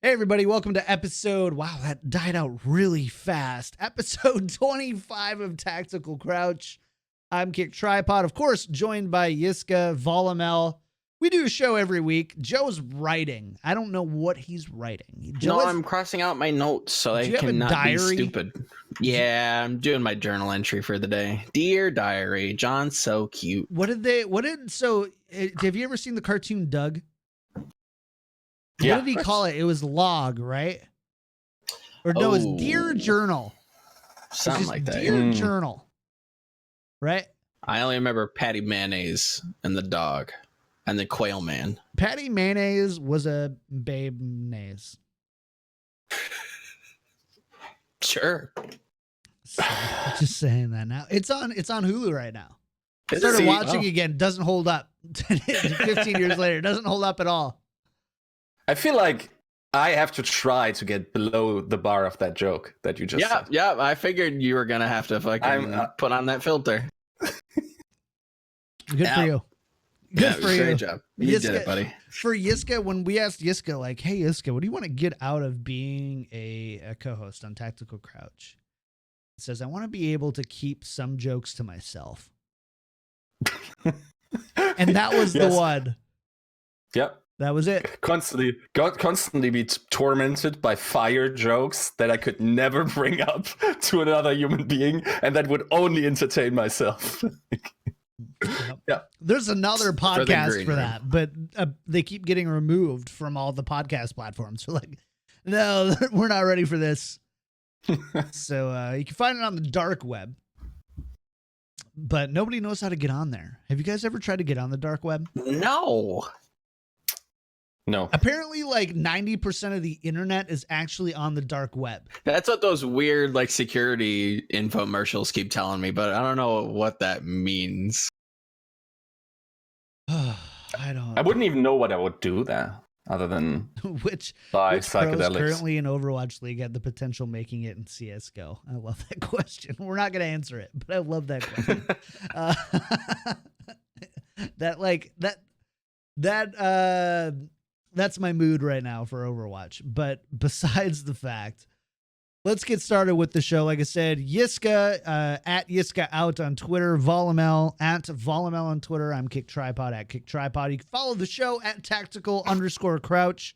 Hey everybody, welcome to episode, wow, that died out really fast. Episode 25 of Tactical Crouch. I'm KickedTripod, of course, joined by Yiska, Volamel. We do a show every week. Joe's writing. I don't know what he's writing. I'm crossing out my notes so I cannot be stupid. Yeah, I'm doing my journal entry for the day. Dear Diary, John's so cute. Have you ever seen the cartoon Doug? Yeah, what did he call it? It was Log, right? Or no, it's Dear Journal. Something like that. Dear Journal. Right? I only remember Patty Mayonnaise and the dog and the Quail Man. Patty Mayonnaise was a babe-naise. Sure. So, just saying that now. It's on Hulu right now. I started watching again. Doesn't hold up. 15 years later, doesn't hold up at all. I feel like I have to try to get below the bar of that joke that you just said. Yeah, I figured you were going to have to fucking put on that filter. Good for you. Good for you. Great job. You did it, buddy. For Yiska, when we asked Yiska, like, hey, Yiska, what do you want to get out of being a co-host on Tactical Crouch? It says, I want to be able to keep some jokes to myself. And that was the one. Yep. That was it. Constantly be tormented by fire jokes that I could never bring up to another human being, and that would only entertain myself. Yeah. There's another podcast for that, but they keep getting removed from all the podcast platforms. They're like, no, we're not ready for this. So you can find it on the dark web, but nobody knows how to get on there. Have you guys ever tried to get on the dark web? No. Apparently, like 90% of the internet is actually on the dark web. That's what those weird like security infomercials keep telling me, but I don't know what that means. I wouldn't even know what I would do there other than which psychedelics. Pros currently in Overwatch League had the potential making it in CS:GO? I love that question. We're not going to answer it, but I love that question. That's my mood right now for Overwatch. But besides the fact, let's get started with the show. Like I said, Yiska, at Yiska out on Twitter, Volamel at Volamel on Twitter. I'm KickedTripod at KickedTripod. You can follow the show at Tactical_Crouch.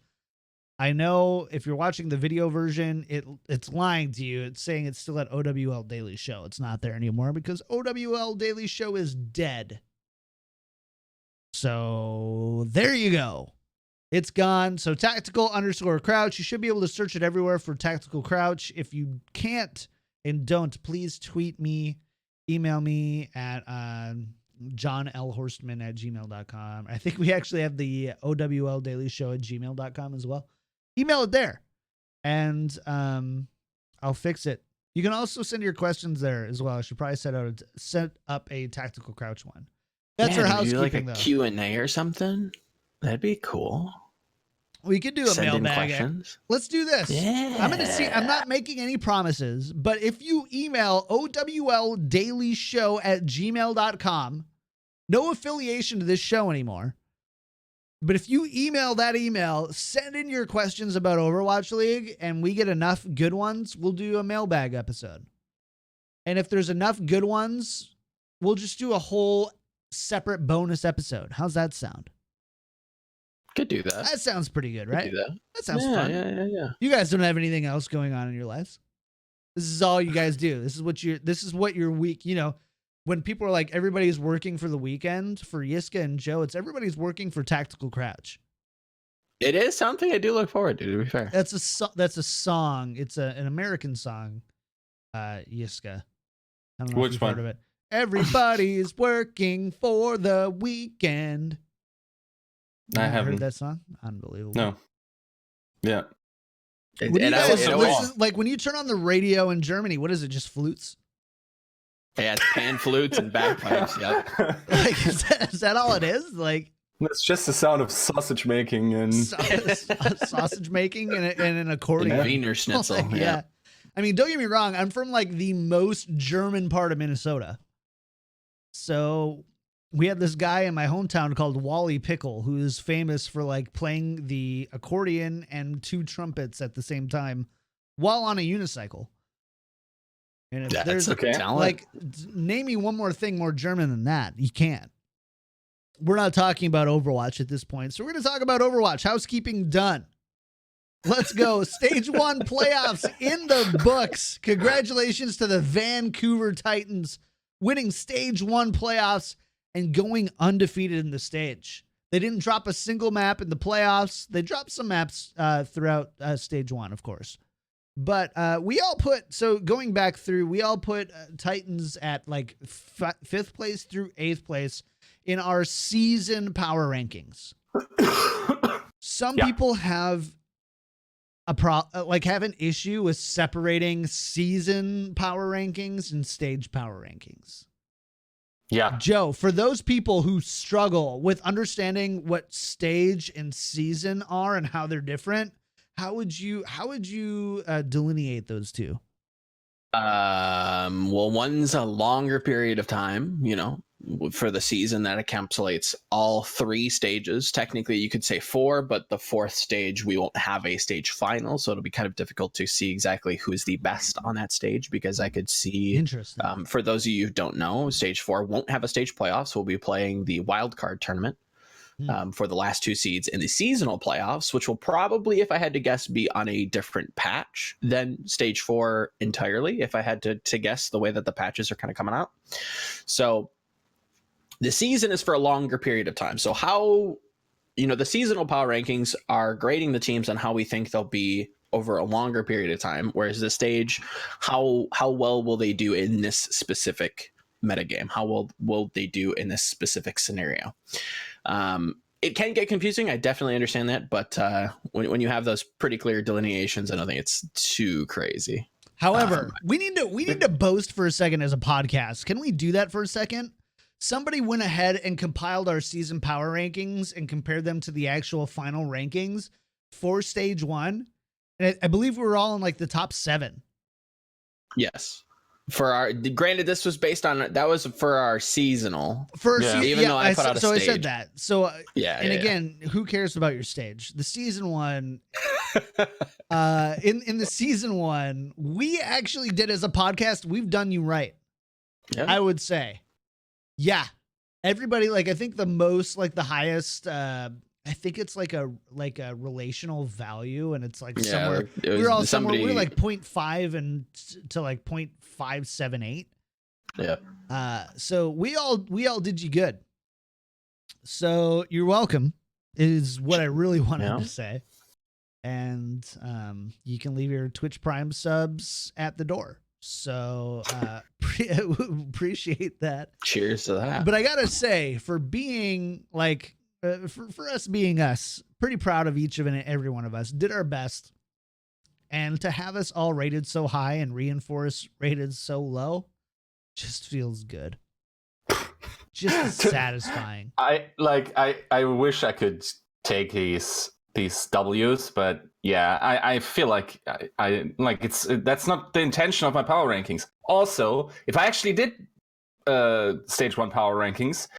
I know if you're watching the video version, it's lying to you. It's saying it's still at OWL Daily Show. It's not there anymore because OWL Daily Show is dead. So there you go. It's gone. So Tactical_Crouch. You should be able to search it everywhere for Tactical Crouch. If you can't and don't, please tweet me, email me at johnlhorstman@gmail.com. I think we actually have the OWL Daily Show at gmail.com as well. Email it there, and I'll fix it. You can also send your questions there as well. I should probably set up a Tactical Crouch one. That's our housekeeping, like a Q&A or something. That'd be cool. We could do a mailbag. Let's do this. Yeah. I'm going to see. I'm not making any promises, but if you email owlddailyshow@gmail.com, no affiliation to this show anymore. But if you email that email, send in your questions about Overwatch League, and we get enough good ones, we'll do a mailbag episode. And if there's enough good ones, we'll just do a whole separate bonus episode. How's that sound? Could do that. That sounds pretty good, right? Could do that. That sounds fun. Yeah. You guys don't have anything else going on in your lives. This is all you guys do. This is what your week, when people are like, everybody's working for the weekend, for Yiska and Joe, it's everybody's working for Tactical Crouch. It is something I do look forward to be fair. That's a song. It's an American song, Yiska. I don't know if you've heard of it. Everybody's working for the weekend. I haven't heard that song. Unbelievable. No. Yeah. When you guys listen, like when you turn on the radio in Germany, what is it? Just flutes? Yeah, it's pan flutes and bagpipes. Yep. Like is that all it is? Like it's just the sound of sausage making and sausage making and an accordion. And Wiener Schnitzel. Like, yeah. I mean, don't get me wrong. I'm from like the most German part of Minnesota. So we had this guy in my hometown called Wally Pickle, who is famous for like playing the accordion and 2 trumpets at the same time while on a unicycle. And if there's like, name me one more thing more German than that. You can't. We're not talking about Overwatch at this point. So we're going to talk about Overwatch. Housekeeping done. Let's go. Stage 1 playoffs in the books. Congratulations to the Vancouver Titans winning Stage 1 playoffs and going undefeated in the stage. They didn't drop a single map in the playoffs. They dropped some maps throughout Stage 1, of course. But we all put, so going back through, we all put Titans at like 5th place through 8th place in our season power rankings. Some people have have an issue with separating season power rankings and stage power rankings. Yeah. Joe, for those people who struggle with understanding what stage and season are and how they're different, how would you delineate those two? Well, one's a longer period of time, for the season that encapsulates all 3 stages. Technically, you could say 4, but the 4th stage, we won't have a stage final. So it'll be kind of difficult to see exactly who's the best on that stage, because I could see, interesting. For those of you who don't know, stage 4 won't have a stage playoffs. We'll be playing the wild card tournament for the last 2 seeds in the seasonal playoffs, which will probably, if I had to guess, be on a different patch than stage 4 entirely, if I had to guess the way that the patches are kind of coming out. So the season is for a longer period of time. So how, the seasonal power rankings are grading the teams on how we think they'll be over a longer period of time, whereas the stage, how well will they do in this specific metagame? How will they do in this specific scenario? It can get confusing. I definitely understand that, but when you have those pretty clear delineations, I don't think it's too crazy. However, we need to boast for a second as a podcast. Can we do that for a second? Somebody went ahead and compiled our season power rankings and compared them to the actual final rankings for stage 1. And I believe we were all in like the top 7. Yes. Granted, this was based on, that was for our seasonal. Even though I put out a so stage. I said that. So again, who cares about your stage? The season 1, in the season 1, we actually did as a podcast. We've done you right. Yeah. I would say. Yeah. Everybody, like, I think the most, like the highest, I think it's like a relational value, and it's like somewhere we're all somewhere we're like 0.5 and to like 0.578. Yeah. So we all did you good. So you're welcome is what I really wanted to say. And you can leave your Twitch Prime subs at the door. So appreciate that. Cheers to that. But I gotta say, for being like for us being us, pretty proud of each of and every one of us. Did our best, and to have us all rated so high and Reinforce rated so low, just feels good. Just satisfying. I wish I could take these W's, but yeah, I feel like I that's not the intention of my power rankings. Also, if I actually did stage 1 power rankings,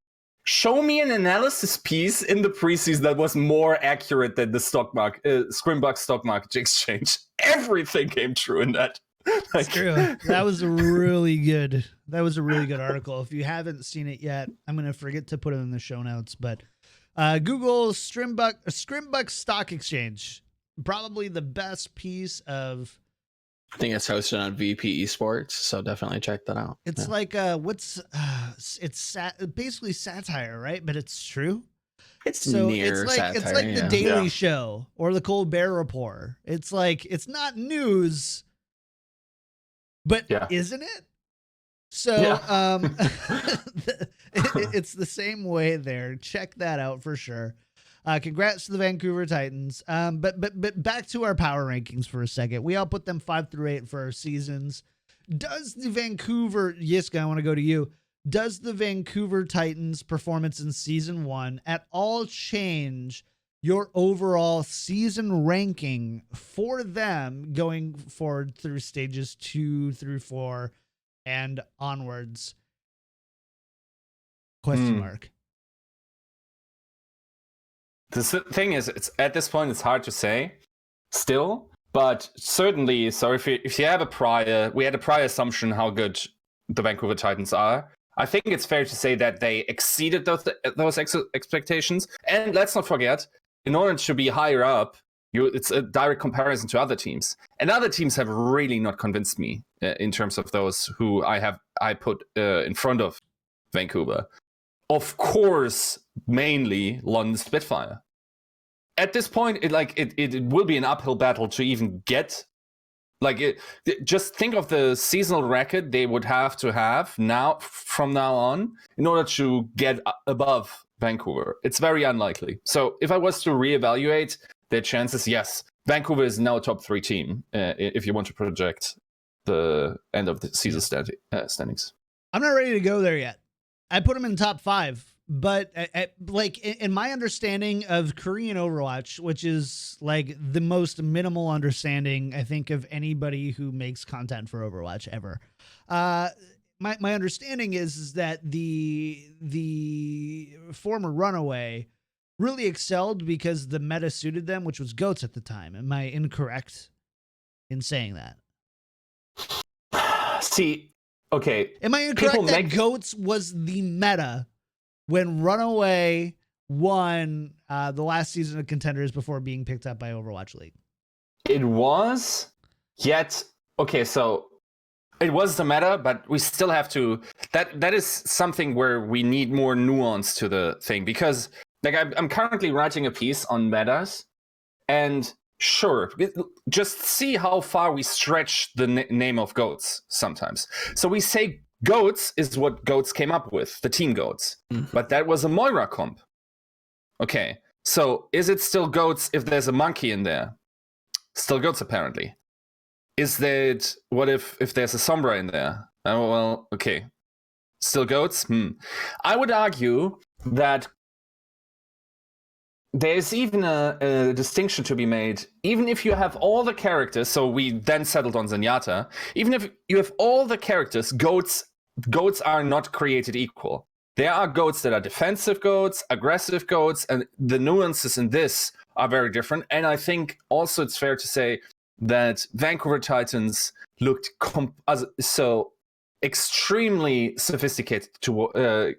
show me an analysis piece in the preseason that was more accurate than the Scrimbuck stock market exchange. Everything came true in that. That's true. That was a really good article. If you haven't seen it yet, I'm gonna forget to put it in the show notes, but Google Scrimbuck Stock Exchange, probably the best piece of. I think it's hosted on VP Esports, so definitely check that out. It's like basically satire, right? But it's true. It's like satire, the Daily Show or the Colbert Report. It's like, it's not news, but isn't it? So it's the same way there. Check that out for sure. Congrats to the Vancouver Titans. But back to our power rankings for a second. We all put them 5 through 8 for our seasons. Does the Vancouver, Yiska, I want to go to you. Does the Vancouver Titans performance in season 1 at all change your overall season ranking for them going forward through stages 2 through 4 and onwards? Question mark. The thing is, it's at this point, it's hard to say still, but certainly, so if you have we had a prior assumption how good the Vancouver Titans are. I think it's fair to say that they exceeded those expectations. And let's not forget, in order to be higher up, it's a direct comparison to other teams. And other teams have really not convinced me in terms of those who I put in front of Vancouver. Of course, mainly London Spitfire. At this point, it will be an uphill battle to even get. Just think of the seasonal record they would have to have from now on in order to get above Vancouver. It's very unlikely. So if I was to reevaluate their chances, yes, Vancouver is now a top 3 team if you want to project the end of the season standings. I'm not ready to go there yet. I put them in top 5. But in my understanding of Korean Overwatch, which is like the most minimal understanding, I think, of anybody who makes content for Overwatch ever. My understanding is that the former Runaway really excelled because the meta suited them, which was GOATs at the time. Am I incorrect in saying that? See, okay. Am I incorrect that GOATs was the meta when Runaway won the last season of Contenders before being picked up by Overwatch League? It was, yet, okay, so it was the meta, but we still have to, that is something where we need more nuance to the thing, because I'm currently writing a piece on metas, and sure, just see how far we stretch the name of GOATs sometimes. So we say GOATs is what GOATs came up with, the team GOATs. But that was a Moira comp. Okay, so is it still GOATs if there's a monkey in there? Still GOATs, apparently. Is that, what if there's a Sombra in there? Oh, well, okay. Still GOATs? I would argue that there's even a distinction to be made. Even if you have all the characters, so we then settled on Zenyatta, even if you have all the characters, GOATs are not created equal. There are GOATs that are defensive GOATs, aggressive GOATs, and the nuances in this are very different. And I think also it's fair to say that Vancouver Titans looked so extremely sophisticated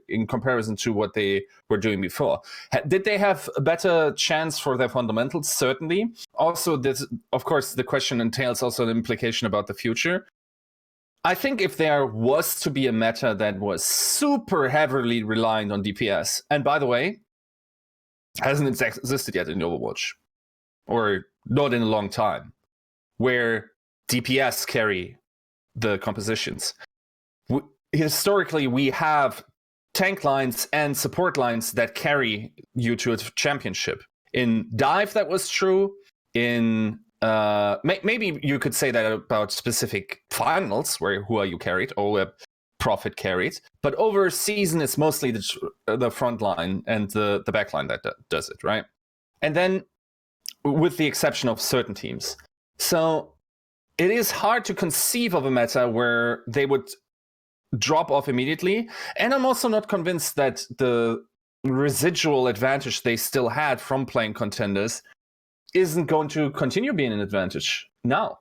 in comparison to what they were doing before. Did they have a better chance for their fundamentals? Certainly. Also, this, of course, the question entails also an implication about the future. I think if there was to be a meta that was super heavily reliant on DPS, and by the way, hasn't existed yet in Overwatch, or not in a long time, where DPS carry the compositions. Historically, we have tank lines and support lines that carry you to a championship. In Dive, that was true. In maybe you could say that about specific finals, where who are you carried, or where Profit carried. But over season, it's mostly the front line and the back line that does it, right? And then, with the exception of certain teams. So it is hard to conceive of a meta where they would drop off immediately. And I'm also not convinced that the residual advantage they still had from playing Contenders isn't going to continue being an advantage now.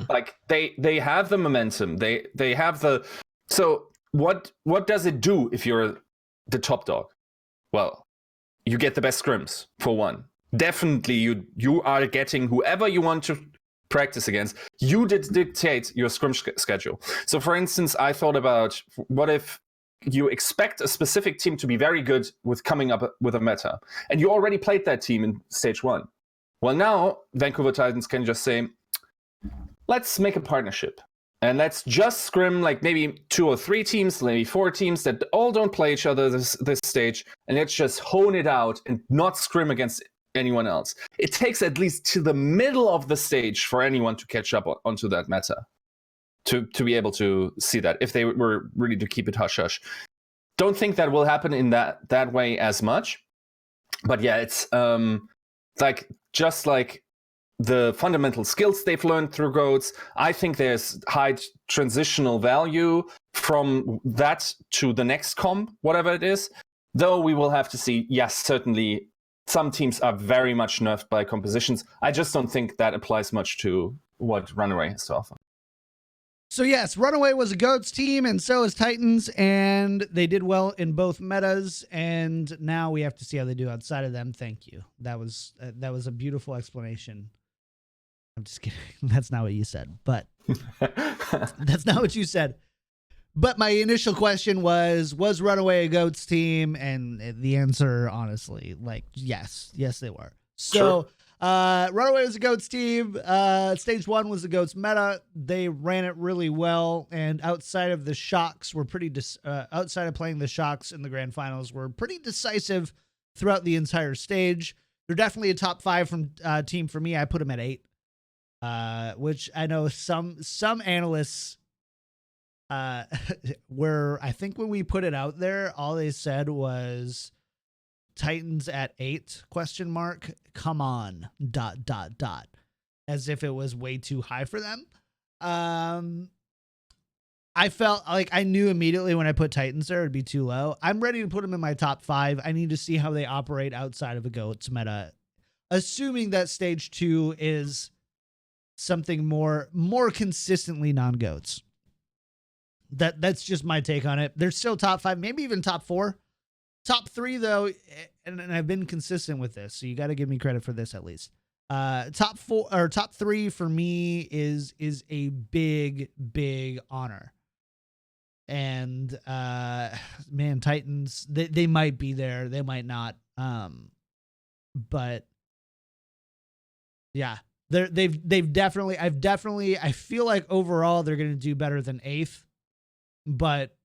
Like they have the momentum. They have the. So what does it do if you're the top dog? Well, you get the best scrims for one. Definitely, you are getting whoever you want to practice against. You dictate your scrim schedule. So, for instance, I thought about what if you expect a specific team to be very good with coming up with a meta, and you already played that team in stage 1. Well, now Vancouver Titans can just say, let's make a partnership. And let's just scrim like maybe 2 or 3 teams, maybe 4 teams that all don't play each other this stage. And let's just hone it out and not scrim against anyone else. It takes at least to the middle of the stage for anyone to catch up onto that meta. To be able to see that, if they were really to keep it hush-hush. Don't think that will happen in that way as much. But yeah, it's just like the fundamental skills they've learned through GOATs. I think there's high transitional value from that to the next comp, whatever it is, though we will have to see. Yes, certainly some teams are very much nerfed by compositions. I just don't think that applies much to what Runaway has to offer. So yes, Runaway was a GOATS team, and so is Titans, and they did well in both metas, and now we have to see how they do outside of them. Thank you. That was a beautiful explanation. I'm just kidding. That's not what you said, but that's not what you said. But my initial question was Runaway a GOATS team? And the answer, honestly, like, yes, they were. So, sure. Runaway was a GOATS team. Stage 1 was the GOATS meta. They ran it really well, and outside of the shocks, were pretty outside of playing the shocks in the grand finals, were pretty decisive throughout the entire stage. They're definitely a top 5 from team for me. I put them at 8, which I know some analysts were, I think when we put it out there, all they said was Titans at 8 ? Come on ... as if it was way too high for them. I felt like I knew immediately when I put Titans there it'd be too low. I'm ready to put them in my top 5. I need to see how they operate outside of a GOATS meta, assuming that stage 2 is something more consistently non-GOATS. That's just my take on it. They're still top 5, maybe even top 4. Top 3, though, and I've been consistent with this, so you got to give me credit for this at least. Top 4 or top 3 for me is a big honor. And man, Titans, they might be there, they might not. But yeah, they've definitely. I feel like overall they're going to do better than 8th, but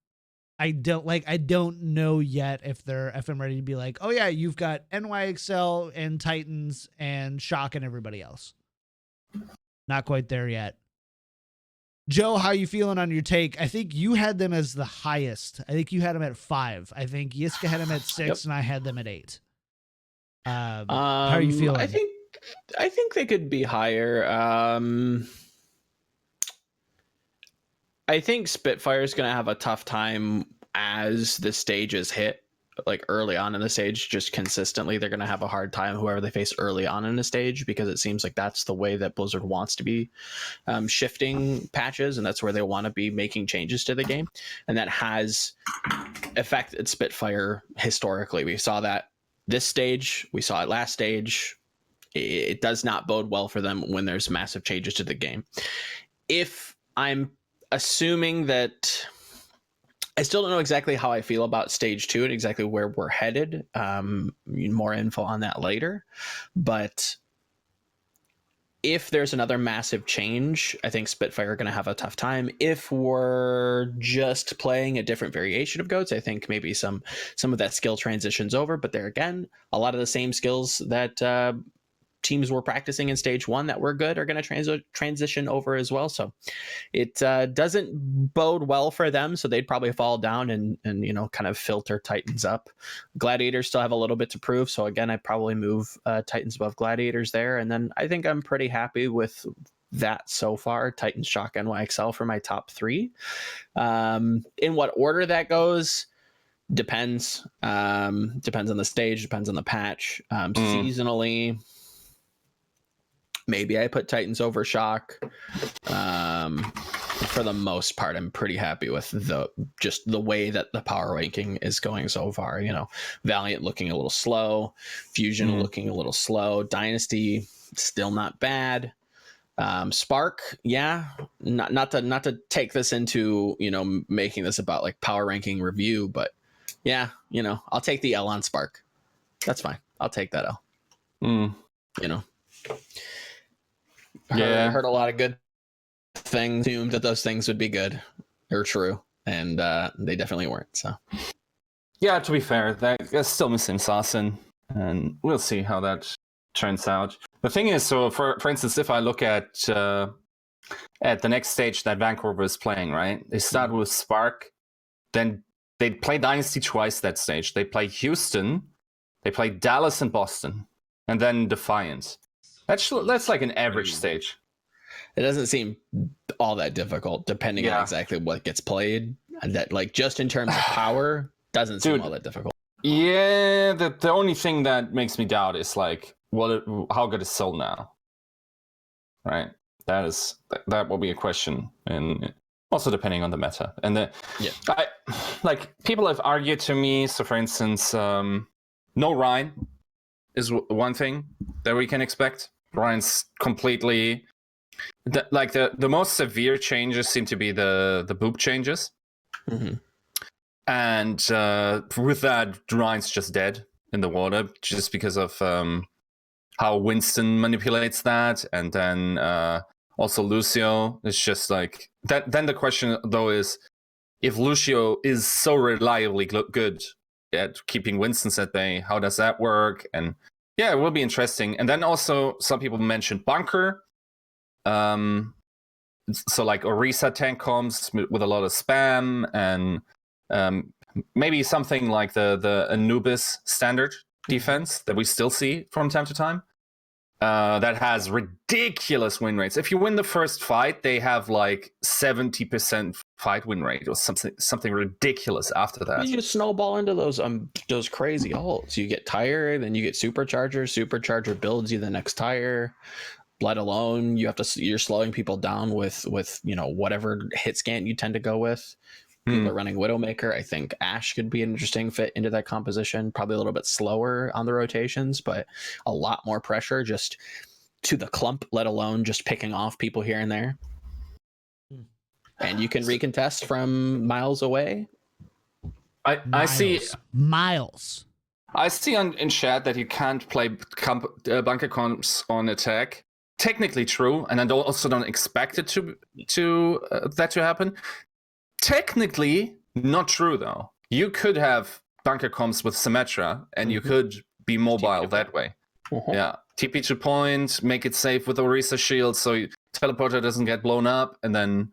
I don't know yet if I'm ready to be like, oh yeah, you've got NYExcel and Titans and Shock and everybody else. Not quite there yet. Joe, how you feeling on your take? I think you had them as the highest. I think you had them at 5. I think Yiska had them at 6, yep. And I had them at 8. How are you feeling? I think they could be higher. I think Spitfire is going to have a tough time as the stages hit, like early on in the stage, just consistently. They're going to have a hard time, whoever they face early on in the stage, because it seems like that's the way that Blizzard wants to be shifting patches, and that's where they want to be making changes to the game. And that has affected Spitfire historically. We saw that this stage, we saw it last stage. It does not bode well for them when there's massive changes to the game. If I'm assuming that, I still don't know exactly how I feel about stage 2 and exactly where we're headed. More info on that later. But if there's another massive change, I think Spitfire are going to have a tough time. If we're just playing a different variation of GOATS, I think maybe some of that skill transitions over. But there again, a lot of the same skills that teams were practicing in stage 1 that were good are going to transition over as well. So it doesn't bode well for them. So they'd probably fall down and kind of filter Titans up. Gladiators still have a little bit to prove. So again, I'd probably move Titans above Gladiators there. And then I think I'm pretty happy with that so far. Titans, Shock, NYExcel for my top 3. In what order that goes depends. Depends on the stage, depends on the patch. Seasonally, maybe I put Titans over Shock. For the most part, I'm pretty happy with the way that the power ranking is going so far. Valiant looking a little slow, Fusion looking a little slow, Dynasty still not bad. Spark, yeah, not to take this into making this about like power ranking review, but yeah, I'll take the L on Spark. That's fine. I'll take that L. Heard a lot of good things, assumed that those things would be good or true, and they definitely weren't. So yeah, to be fair, that's still missing Sasson, and we'll see how that turns out. The thing is, so for instance, if I look at the next stage that Vancouver is playing, right? They start with Spark, then they play Dynasty twice that stage. They play Houston, they play Dallas and Boston, and then Defiance. That's like an average stage. It doesn't seem all that difficult, depending on exactly what gets played. That, like, just in terms of power, doesn't seem all that difficult. Yeah, the only thing that makes me doubt is like, how good is Soul now? Right, that will be a question, and also depending on the meta. And people have argued to me. So, for instance, no Ryan is one thing that we can expect. Ryan's completely the most severe changes seem to be the boop changes. Mm-hmm. And with that, Ryan's just dead in the water, just because of how Winston manipulates that, and then also Lucio is just like that. Then the question though is, if Lucio is so reliably good at keeping Winston's at bay, how does that work? And yeah, it will be interesting. And then also some people mentioned Bunker. So like Orisa tank comms with a lot of spam, and maybe something like the Anubis standard defense that we still see from time to time. That has ridiculous win rates. If you win the first fight, they have like 70% fight win rate or something ridiculous after that. You just snowball into those crazy ults. You get tire, then you get supercharger. Supercharger builds you the next tire. Let alone you're slowing people down with whatever hit scan you tend to go with. People are running Widowmaker. I think Ashe could be an interesting fit into that composition. Probably a little bit slower on the rotations, but a lot more pressure just to the clump, let alone just picking off people here and there. And you can recontest from miles away. I see miles. I see in chat that you can't play bunker comps on attack. Technically true, and I also don't expect it to that to happen. Technically not true though. You could have bunker comps with Symmetra, and you could be mobile that way. Yeah, TP to point, make it safe with Orisa shield, so teleporter doesn't get blown up, and then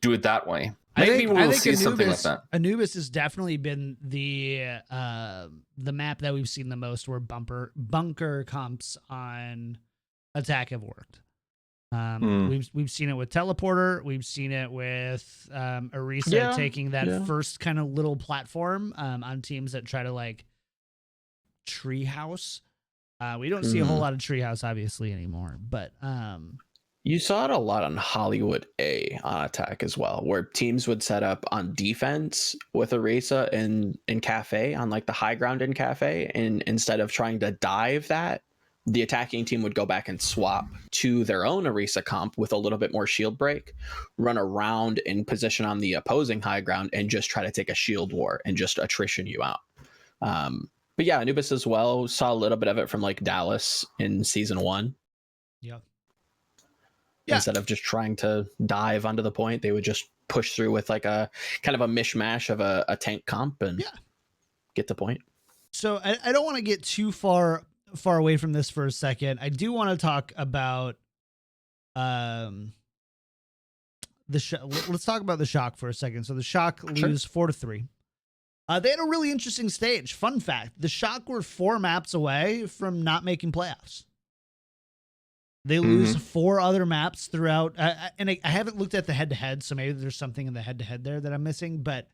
do it that way. Maybe we'll see Anubis, something like that. Anubis has definitely been the map that we've seen the most where bunker comps on attack have worked. We've seen it with teleporter. We've seen it with Orisa taking that first kind of little platform on teams that try to like treehouse. We don't see a whole lot of treehouse obviously anymore, but you saw it a lot on Hollywood A on attack as well, where teams would set up on defense with Orisa in Cafe on like the high ground in Cafe, and instead of trying to dive that, the attacking team would go back and swap to their own Orisa comp with a little bit more shield break, run around in position on the opposing high ground, and just try to take a shield war and just attrition you out. But yeah, Anubis as well, saw a little bit of it from like Dallas in season 1. Yeah. Instead of just trying to dive onto the point, they would just push through with like a kind of a mishmash of a tank comp and get the point. So I don't want to get too far away from this for a second. I do want to talk about let's talk about the Shock for a second. So the Shock lose 4-3. They had a really interesting stage. Fun fact, the Shock were 4 maps away from not making playoffs. They lose 4 other maps throughout. And I haven't looked at the head-to-head, so maybe there's something in the head-to-head there that I'm missing. But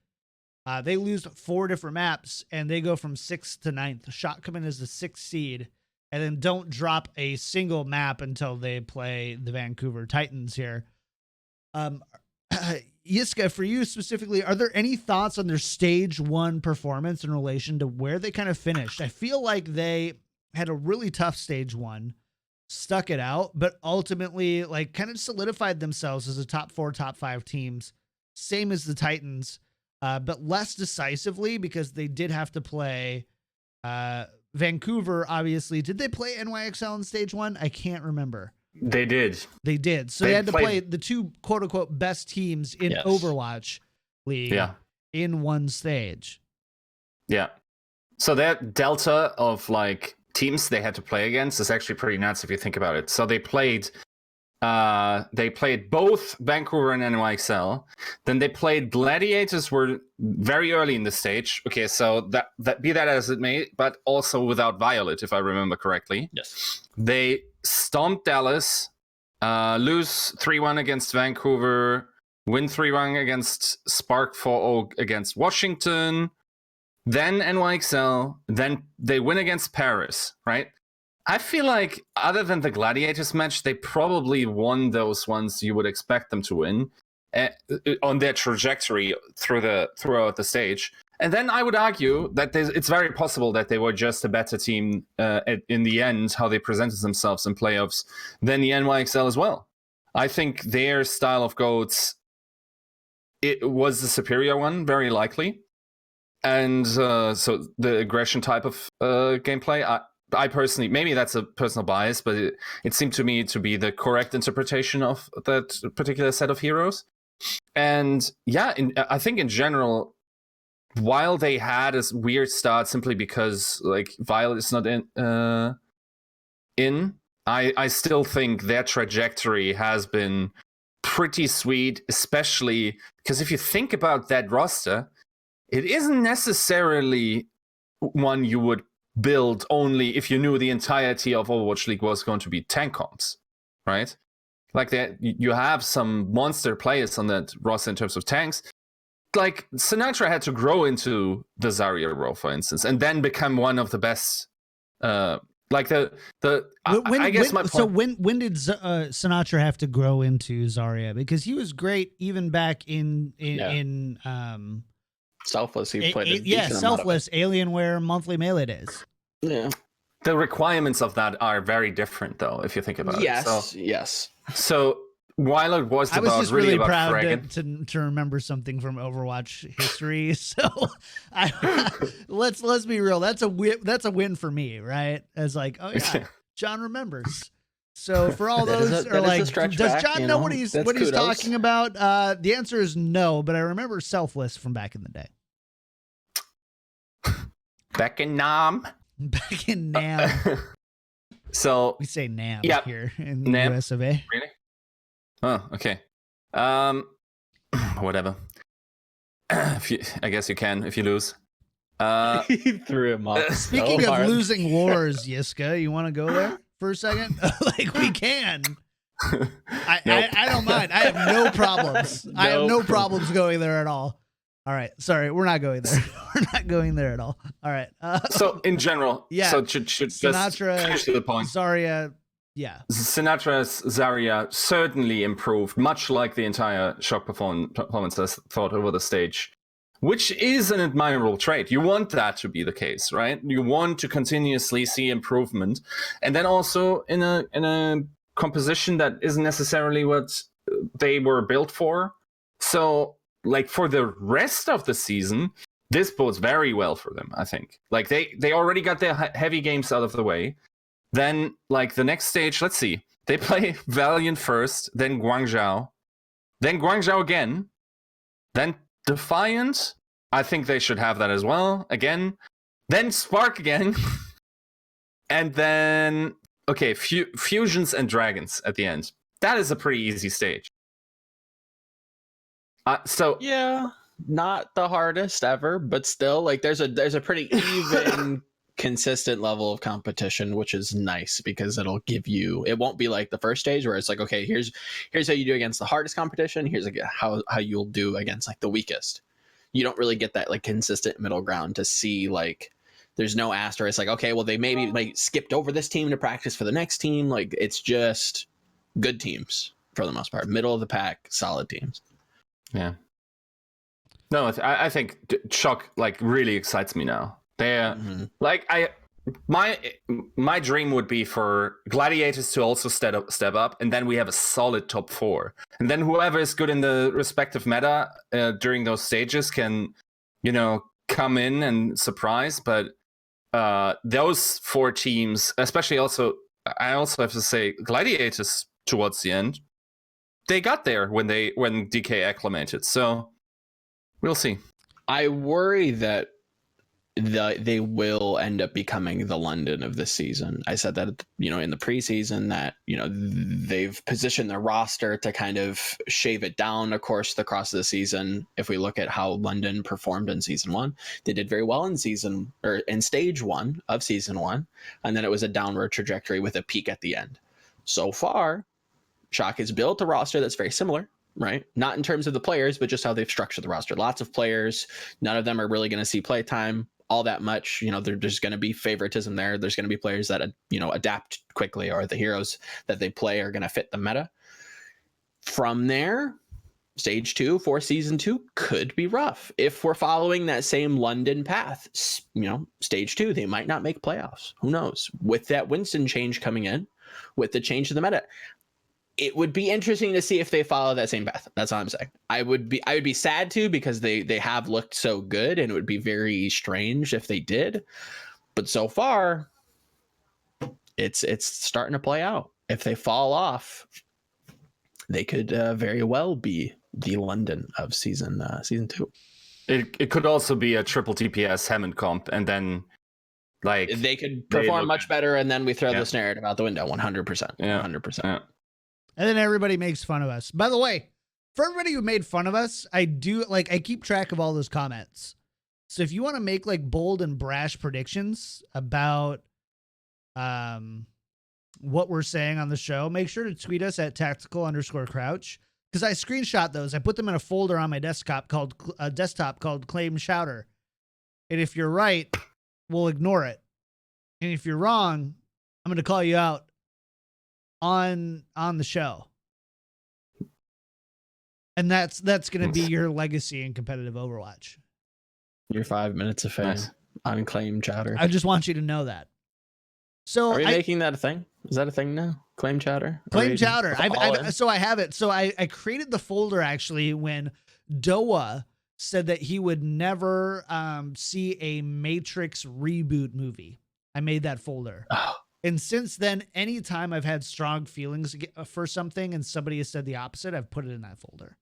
they lose 4 different maps, and they go from 6th to 9th. Shock come in as the 6th seed, and then don't drop a single map until they play the Vancouver Titans here. Yiska, for you specifically, are there any thoughts on their stage 1 performance in relation to where they kind of finished? I feel like they had a really tough stage 1. Stuck it out, but ultimately like kind of solidified themselves as a top 4, top 5 teams, same as the Titans, but less decisively because they did have to play Vancouver. Obviously, did they play NYExcel in stage 1? I can't remember. They did. So they had to play the 2 quote unquote best teams in Overwatch League in one stage. Yeah. So that delta of like teams they had to play against is actually pretty nuts if you think about it. So they played both Vancouver and NYExcel. Then they played Gladiators were very early in the stage. Okay, so that be that as it may, but also without Violet, if I remember correctly. Yes. They stomped Dallas, lose 3-1 against Vancouver, win 3-1 against Spark 4-0 against Washington, then NYExcel, then they win against Paris, right? I feel like other than the Gladiators match, they probably won those ones you would expect them to win on their trajectory throughout the stage. And then I would argue that it's very possible that they were just a better team in the end, how they presented themselves in playoffs, than the NYExcel as well. I think their style of goats, it was the superior one, very likely. And so the aggression type of gameplay, I personally, maybe that's a personal bias, but it seemed to me to be the correct interpretation of that particular set of heroes. And yeah, I think in general, while they had a weird start simply because like Violet is not in, I still think their trajectory has been pretty sweet, especially because if you think about that roster, it isn't necessarily one you would build only if you knew the entirety of Overwatch League was going to be tank comps, right? Like that, you have some monster players on that roster in terms of tanks. Like Sinatra had to grow into the Zarya role, for instance, and then become one of the best. Like the. I guess my point. So when did Sinatra have to grow into Zarya? Because he was great even back in Selfless. He played Selfless, Alienware, monthly melee days. Yeah. The requirements of that are very different, though, if you think about it. Yes. So while it was I was just really proud Fragging, to remember something from Overwatch history. So let's be real. That's a win for me, right? As like, oh yeah, John remembers. So for all those are like, does John know what he's talking about? The answer is no, but I remember Selfless from back in the day. Back in Nam. Back in Nam. So we say Nam here in the US of A. Really? Oh, okay. Whatever. I guess you can if you lose. He threw him off. Speaking of losing wars, Yiska, you want to go there for a second? Like we can. I don't mind. I have no problems. I have no problems going there at all. All right. Sorry, we're not going there. We're not going there at all. All right. So in general, so should Sinatra, just finish to the point. Zarya, yeah. Sinatra's Zarya certainly improved, much like the entire Shock performance as thought over the stage, which is an admirable trait. You want that to be the case, right? You want to continuously see improvement, and then also in a composition that isn't necessarily what they were built for. So, like for the rest of the season, this bodes very well for them, I think. Like they already got their heavy games out of the way. Then, like the next stage, let's see. They play Valiant first, then Guangzhou again, then Defiant. I think they should have that as well. Again, then Spark again, and then Fusions and Dragons at the end. That is a pretty easy stage. Not the hardest ever, but still, like there's a pretty even, consistent level of competition, which is nice because it'll give you. It won't be like the first stage where it's like, okay, here's how you do against the hardest competition. Here's like how you'll do against like the weakest. You don't really get that like consistent middle ground to see like. There's no asterisk. Like, okay, well they maybe like skipped over this team to practice for the next team. Like it's just good teams for the most part, middle of the pack, solid teams. Yeah. No, I think Shock like really excites me now. They're like my dream would be for Gladiators to also step up, and then we have a solid top 4, and then whoever is good in the respective meta during those stages can, come in and surprise. But those 4 teams, especially I also have to say Gladiators towards the end, they got there when DK acclimated. So we'll see. I worry that they will end up becoming the London of this season. I said that, in the preseason that, they've positioned their roster to kind of shave it down, of course, across the season. If we look at how London performed in season 1, they did very well in stage 1 of season 1. And then it was a downward trajectory with a peak at the end. So far, Shock has built a roster that's very similar. right? Not in terms of the players, but just how they've structured the roster. Lots of players. None of them are really going to see play time all that much. There's going to be favoritism there. There's going to be players that, adapt quickly, or the heroes that they play are going to fit the meta. From there, stage 2 for season 2 could be rough. If we're following that same London path, stage 2, they might not make playoffs. Who knows? With that Winston change coming in, with the change to the meta, it would be interesting to see if they follow that same path. That's all I'm saying. I would be sad too, because they have looked so good, and it would be very strange if they did. But so far, it's starting to play out. If they fall off, they could very well be the London of season 2. It could also be a triple TPS Hammond comp, and then they could perform much better, and then we throw this narrative out the window. 100%. 100%. Yeah. And then everybody makes fun of us. By the way, for everybody who made fun of us, I keep track of all those comments. So if you want to make bold and brash predictions about what we're saying on the show, make sure to tweet us at tactical_crouch, because I screenshot those. I put them in a folder on my desktop called Claim Chowder. And if you're right, we'll ignore it. And if you're wrong, I'm going to call you out on the show. And that's going to be your legacy in competitive Overwatch. Your 5 minutes of fame. Nice. On Claim Chowder. I just want you to know that. So are we making that a thing? Is that a thing now? Claim Chowder? Claim Chowder. I have it. So I created the folder actually when Doa said that he would never see a Matrix reboot movie. I made that folder. Oh. And since then, anytime I've had strong feelings for something and somebody has said the opposite, I've put it in that folder.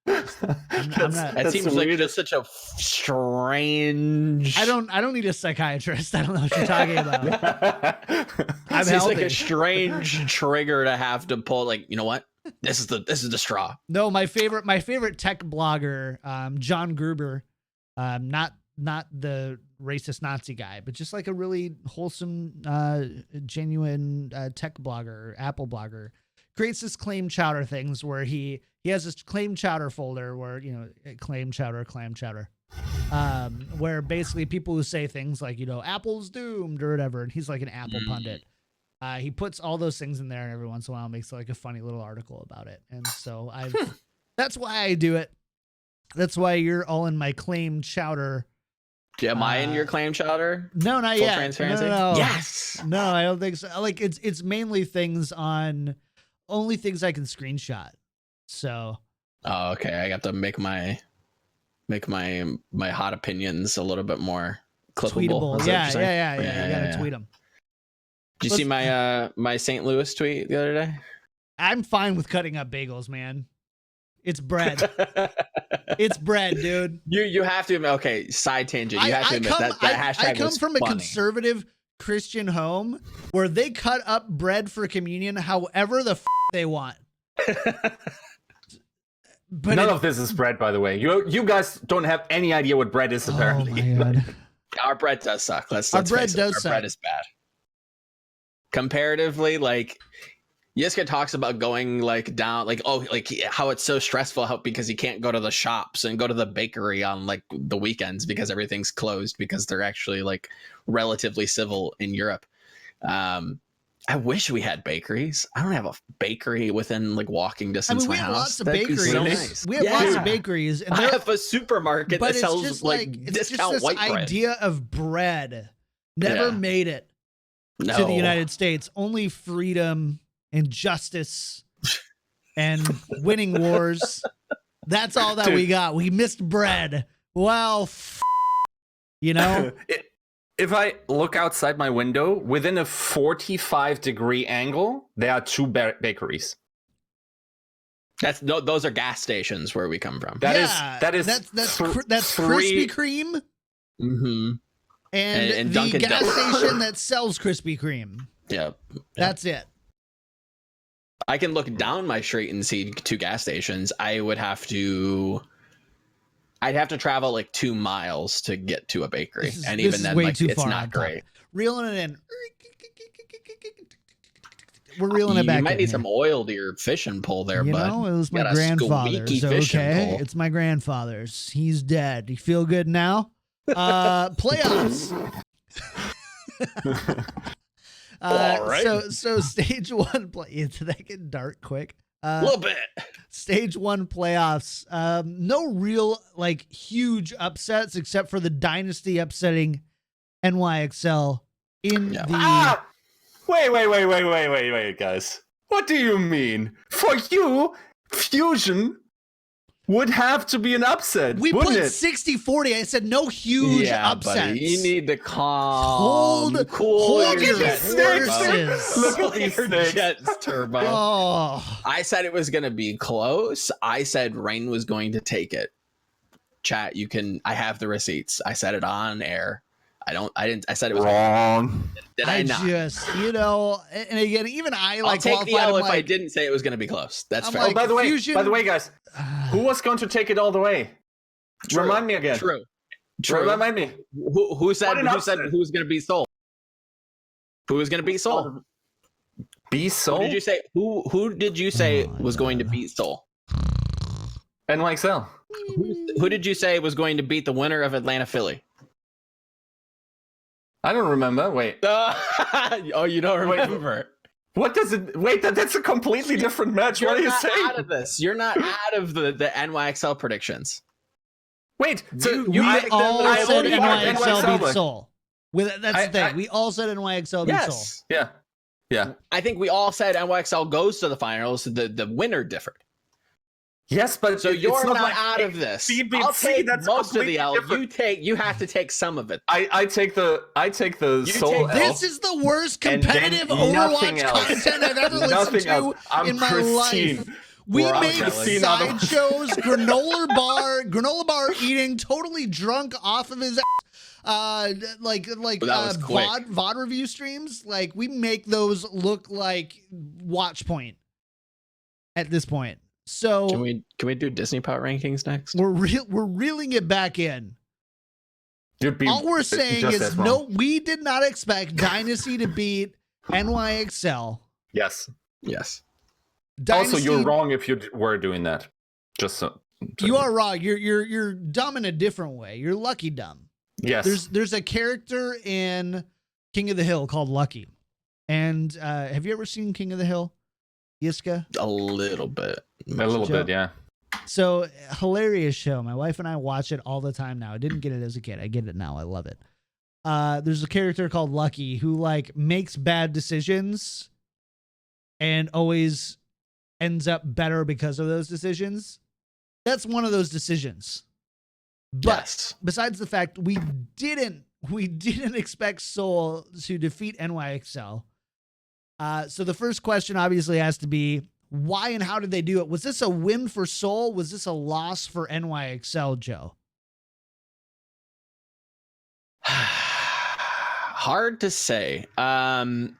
That seems like just such a strange. I don't need a psychiatrist. I don't know what you're talking about. It seems like a strange trigger to have to pull. You know what? This is the straw. No, my favorite tech blogger, John Gruber, not the racist Nazi guy, but just a really wholesome, genuine tech blogger, Apple blogger, creates this Claim Chowder things where he has this Claim Chowder folder where, Claim Chowder, Clam Chowder, where basically people who say things like, Apple's doomed or whatever, and he's like an Apple pundit. He puts all those things in there, and every once in a while makes a funny little article about it. And so that's why I do it. That's why you're all in my Claim Chowder. Am I in your Claim Chowder? No, not Full yet. transparency? No. Yes. No, I don't think so. It's mainly only things I can screenshot. So. Oh, okay. I got to make my hot opinions a little bit more clippable. Tweetable. Yeah. You gotta tweet them. Did you see my St. Louis tweet the other day? I'm fine with cutting up bagels, man. It's bread. It's bread, dude. You have to admit, okay, side tangent. You have to admit that hashtag I come was from funny. a conservative Christian home where they cut up bread for communion however the they want. But none of this is bread, by the way. You guys don't have any idea what bread is, apparently. Oh my God. Our bread does suck. Let's Our bread face it. does Our suck. bread is bad. Comparatively, Yiska talks about going down, how it's so stressful because he can't go to the shops and go to the bakery on the weekends because everything's closed because they're actually relatively civil in Europe. I wish we had bakeries. I don't have a bakery within walking distance of my house. We have lots of That'd bakeries. be so nice. We have lots of bakeries. And I have a supermarket that sells it's discount just white this bread. idea of bread never made it to the United States. Only freedom and justice and winning wars. That's all that we got. We missed bread. Well, If I look outside my window, within a 45-degree angle, there are two bakeries. Those are gas stations where we come from. That's Krispy Kreme. Mm-hmm. And the Dunkin' gas Donuts. station that sells Krispy Kreme. Yep. That's it. I can look down my street and see two gas stations. I'd have to travel 2 miles to get to a bakery. Even then, way too it's far not great. Reeling it in. reeling it back. You might in need here. some oil to your fishing pole there, You bud. know, it was my Got a grandfather's. squeaky fishing Okay, pole. it's my grandfather's. He's dead. You feel good now? Playoffs. All right. So stage one play. Did that get dark quick? A little bit. Stage one playoffs. No real like huge upsets except for the dynasty upsetting NYExcel in the. Wait, guys. What do you mean? For you, Fusion would have to be an upset. We wouldn't put it? 60-40. I said no huge upsets. Buddy, you need to hold cool your jets, horses. Look at Cool these your snakes. jets, Turbo. Oh, I said it was going to be close. I said Rain was going to take it. Chat, I have the receipts. I said it on air. I said it was wrong. Did I not? Just, and again, even I I'll like take the L if I like, didn't say it was going to be close. That's I'm fair. like, Oh, by the Fusion- way, guys, who was going to take it all the way? True. Remind me again. True. Remind me. Who said What an who said upset. who was going to beat Soul? Who was going to beat Soul? Be Soul? Who did you say? Who did you say Oh, was going to God. beat Soul? NYExcel. Who did you say was going to beat the winner of Atlanta Philly? I don't remember. Wait. Oh, you don't remember? What does it? Wait, that's a completely different match. What are you not saying? out of this. You're not out of the NYExcel predictions. Wait, so we I all said only got NYExcel beat like- Soul. That's the thing. We all said NYExel beat Soul. Yes. Yeah. I think we all said NYExcel goes to the finals. The winner differed. Yes, but So it's you're not like out of this. C beat I'll C, take that's most of the completely L. different. You have to take some of it. I take the Soul take L. This is the worst And then competitive nothing Overwatch else. content I've ever listened Nothing to else. I'm in my pristine. life. We We're made pristine otherwise. sideshows, granola bar eating, totally drunk off of his like that was quick. VOD review streams. Like we make those look like watch point at this point. So Can we do Disney Power rankings next? we're reeling it back in. You'd be All we're saying just is as wrong. no, we did not expect Dynasty to beat NYExcel. Yes. Yes. Dynasty, Also, you're wrong if you were doing that. Just so. You are wrong. You're dumb in a different way. You're lucky dumb. Yes. There's a character in King of the Hill called Lucky. And have you ever seen King of the Hill? Yiska? A little bit. A little bit, yeah. So hilarious show. My wife and I watch it all the time now. I didn't get it as a kid. I get it now. I love it. There's a character called Lucky who like makes bad decisions and always ends up better because of those decisions. That's one of those decisions. But Yes. besides the fact we didn't expect Seoul to defeat NYExcel. So the first question obviously has to be why and how did they do it? Was this a win for Seoul? Was this a loss for NYExcel, Joe? Hard to say. NYExcel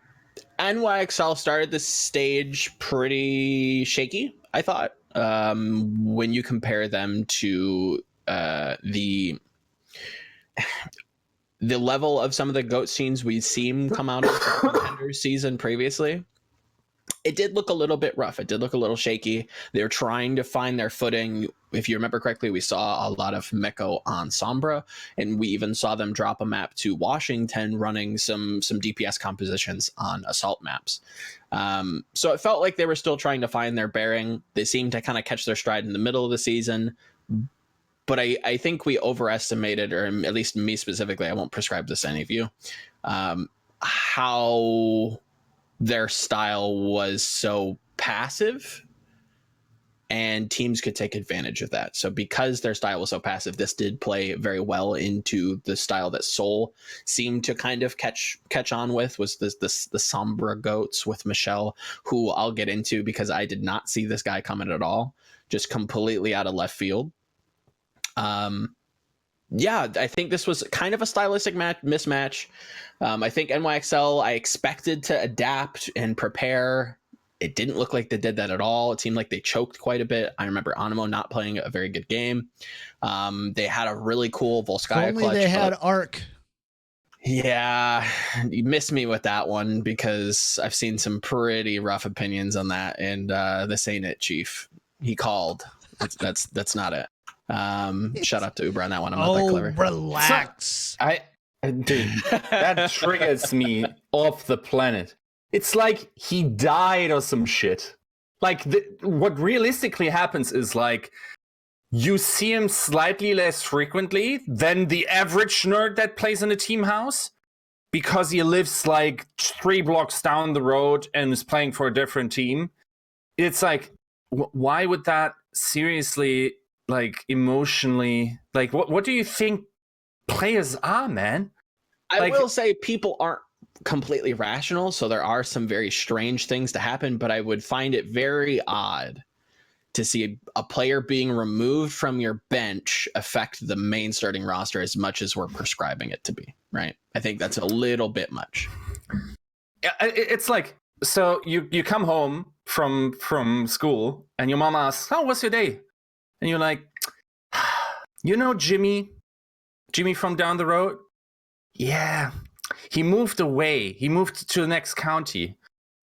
started the stage pretty shaky, I thought. When you compare them to the level of some of the GOAT scenes we've seen come out of the Contenders season previously, it did look a little bit rough. It did look a little shaky. They're trying to find their footing. If you remember correctly, we saw a lot of Meko on Sombra, and we even saw them drop a map to Washington running some DPS compositions on assault maps. So it felt like they were still trying to find their bearing. They seemed to kind of catch their stride in the middle of the season. But I think we overestimated, or at least me specifically, I won't prescribe this to any of you, how their style was so passive and teams could take advantage of that. So because their style was so passive, this did play very well into the style that Seoul seemed to kind of catch on with, was the Sombra goats with Michelle, who I'll get into because I did not see this guy coming at all, just completely out of left field. Yeah, I think this was kind of a stylistic mismatch. I think NYExcel, I expected to adapt and prepare. It didn't look like they did that at all. It seemed like they choked quite a bit. I remember Animo not playing a very good game. They had a really cool Volskaya Only clutch. they had Arc. Yeah, you missed me with that one because I've seen some pretty rough opinions on that, and this ain't it, Chief. He called. That's not it. Shut up to Uber on that one. I'm not that clever. Relax. Dude, that triggers me off the planet. It's like he died or some shit. Like, what realistically happens is, like, you see him slightly less frequently than the average nerd that plays in a team house because he lives, like, 3 blocks down the road and is playing for a different team. It's like, why would that seriously, like, emotionally, like, what do you think players are, man? I will say people aren't completely rational, so there are some very strange things to happen, but I would find it very odd to see a player being removed from your bench affect the main starting roster as much as we're prescribing it to be, right? I think that's a little bit much. It's like, so you come home from school and your mom asks, "How was your day?" And you're like, "You know Jimmy from down the road? Yeah, he moved away. He moved to the next county.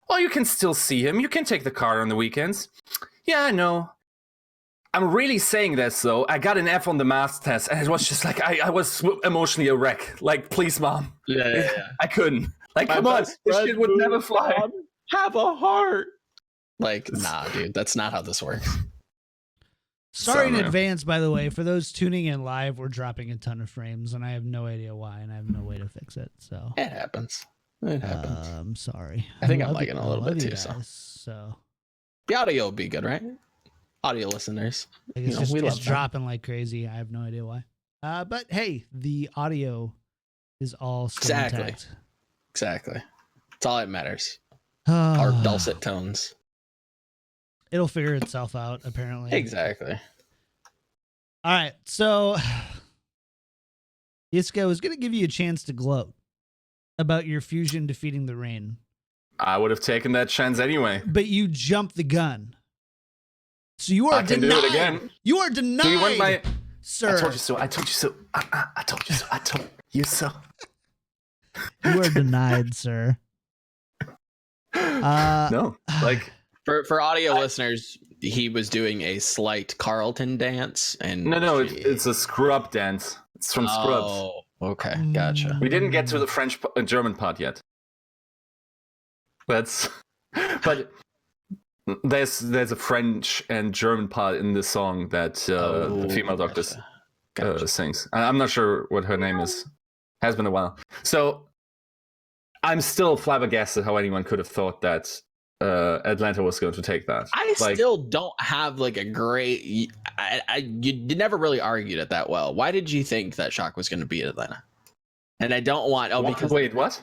Oh, you can still see him. You can take the car on the weekends." Yeah, I know. I'm really saying this, though. I got an F on the math test, and it was just like, I was emotionally a wreck. Like, please, Mom. Yeah. I couldn't. Like, come on. This shit would never fly. Mom, have a heart. Like, nah, dude. That's not how this works. Sorry in advance, by the way, for those tuning in live. We're dropping a ton of frames, and I have no idea why, and I have no way to fix it. So it happens. It happens. I'm sorry. I think I'm liking a little bit too. Guys, so the audio will be good, right? Audio listeners, it's dropping like crazy. I have no idea why. But hey, the audio is all still intact. Exactly. It's all that matters. Our dulcet tones. It'll figure itself out, apparently. Exactly. All right, so Yiska was going to give you a chance to gloat about your fusion defeating the Reign. I would have taken that chance anyway. But you jumped the gun. So you are denied. I can do it again. You are denied. Do you want my... Sir. I told you so. I told you so. I told you so. I told you so. You are denied, sir. No. Like... For audio listeners, he was doing a slight Carlton dance, and no, it's a scrub dance. It's from Scrubs. Oh, okay, gotcha. We didn't get to the French and German part yet. But there's a French and German part in the song that the female doctor sings. I'm not sure what her name is. Has been a while. So I'm still flabbergasted how anyone could have thought that Atlanta was going to take that. I still don't have like a great. You never really argued it that well. Why did you think that Shock was going to beat Atlanta? And I don't want. Because wait, what?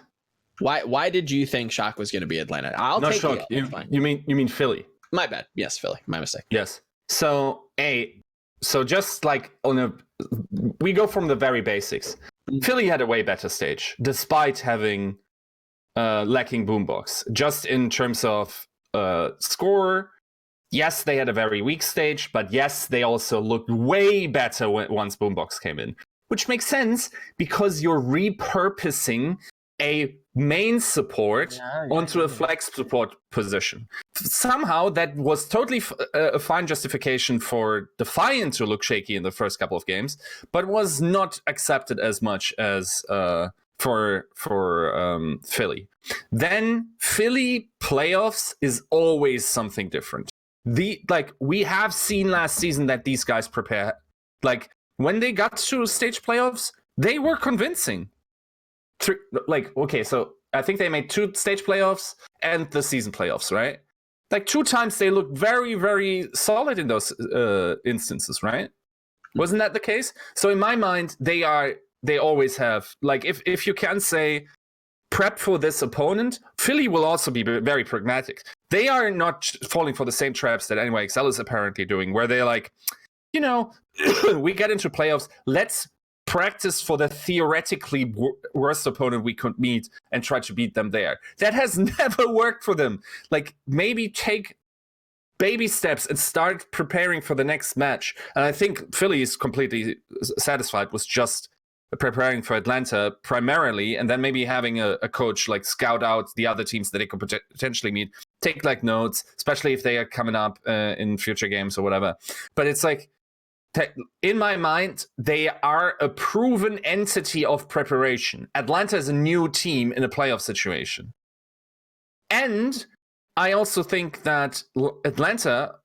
Why did you think Shock was going to be Atlanta? I'll Not take Shock. it. You mean Philly? My bad. Yes, Philly. My mistake. Yes. So just like we go from the very basics. Philly had a way better stage, despite having lacking boombox. Just in terms of score, yes, they had a very weak stage, but yes, they also looked way better once boombox came in, which makes sense because you're repurposing a main support onto a flex support position. Somehow that was totally a fine justification for Defiant to look shaky in the first couple of games, but was not accepted as much as for Philly. Then Philly playoffs is always something different. We have seen last season that these guys prepare. Like when they got to stage playoffs, they were convincing. So I think they made 2 stage playoffs and the season playoffs, right? Like 2 times they looked very, very solid in those instances, right? Wasn't that the case? So in my mind, they always have, like, if you can say prep for this opponent, Philly will also be very pragmatic. They are not falling for the same traps that NYExcel is apparently doing, where they're like, we get into playoffs, let's practice for the theoretically worst opponent we could meet and try to beat them there. That has never worked for them. Like, maybe take baby steps and start preparing for the next match. And I think Philly is completely satisfied with just preparing for Atlanta primarily, and then maybe having a coach like scout out the other teams that they could potentially meet, take like notes, especially if they are coming up in future games or whatever. But it's like, in my mind, they are a proven entity of preparation. Atlanta is a new team in a playoff situation. And I also think that Atlanta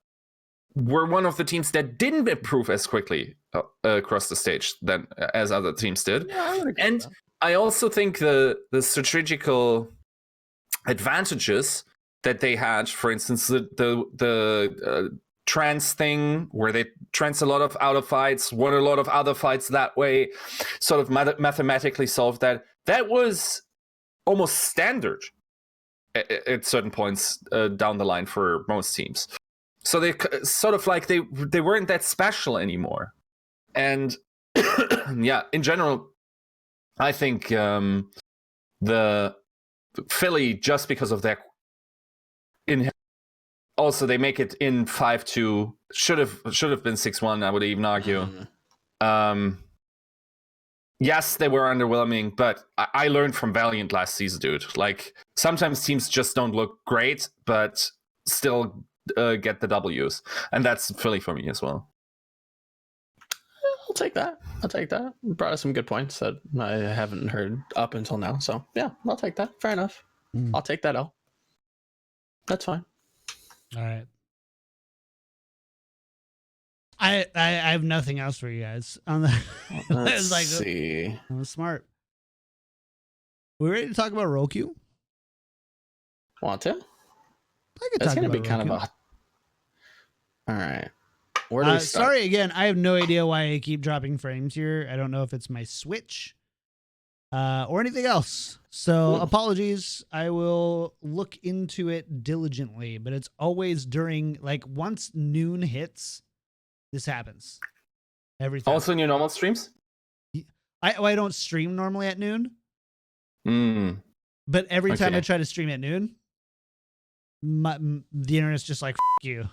were one of the teams that didn't improve as quickly across the stage than as other teams did. Yeah, and I also think the strategical advantages that they had, for instance, the trans thing, where they trans a lot of out of fights, won a lot of other fights that way, sort of mathematically solved that was almost standard at certain points down the line for most teams. So they sort of like they weren't that special anymore. And yeah, in general, I think the Philly, just because of their also they make it in 5-2, should have been 6-1, I would even argue. Yes, they were underwhelming, but I learned from Valiant last season, dude. Like, sometimes teams just don't look great, but still get the W's. And that's Philly for me as well. I'll take that. You brought us some good points that I haven't heard up until now. So, yeah, I'll take that. Fair enough. I'll take that L. That's fine. All right. I have nothing else for you guys on the. Let's see. That was smart. We ready to talk about Roku? Want to? That's going to be kind of a. All right. Where do we start? Sorry again. I have no idea why I keep dropping frames here. I don't know if it's my Switch or anything else. So apologies. I will look into it diligently, but it's always during, like, once noon hits, this happens every time. Also in your normal streams? I don't stream normally at noon. But every time I try to stream at noon, the internet's just like, F you.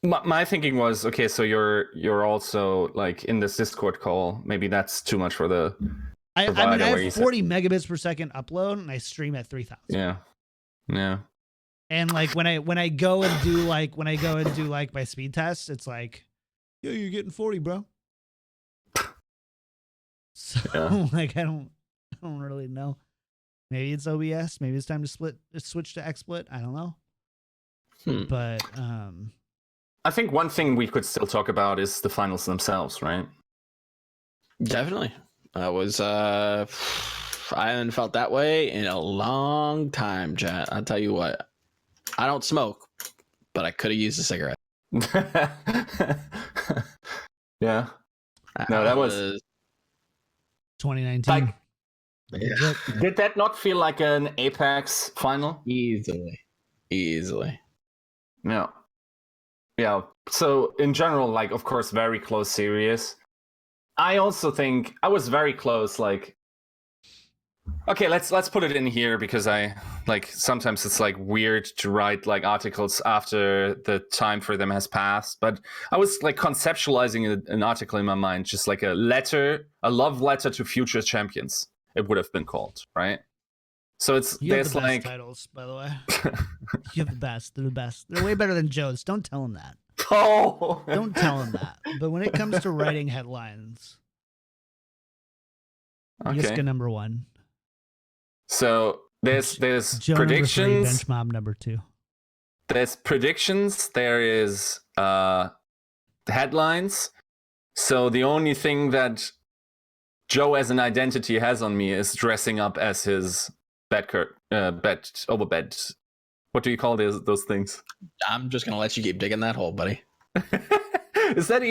My thinking was, okay, so you're also like in this Discord call. Maybe that's too much for the I have 40 megabits per second upload, and I stream at 3,000. Yeah. And like when I go and do like my speed test, it's like, yo, you're getting 40, bro. So like I don't really know. Maybe it's OBS. Maybe it's time to switch to XSplit. I don't know. But I think one thing we could still talk about is the finals themselves, right? Definitely. I haven't felt that way in a long time, chat. I'll tell you what. I don't smoke, but I could have used a cigarette. Yeah. No, that was 2019. Like, did that not feel like an Apex final? Easily. Yeah. So in general, like, of course, very close series. I also think I was very close. Like, okay, let's put it in here, because I like sometimes it's like weird to write like articles after the time for them has passed. But I was like conceptualizing an article in my mind, just like a love letter to future champions. It would have been called, right? So there's the best like titles, by the way. You have the best. They're the best. They're way better than Joe's. Don't tell him that. Oh, don't tell him that. But when it comes to writing headlines, Yiska number 1. So there's Joe predictions. Bench Mob number 2. There's predictions. There is headlines. So the only thing that Joe as an identity has on me is dressing up as his overbed. What do you call those things? I'm just gonna let you keep digging that hole, buddy. Is that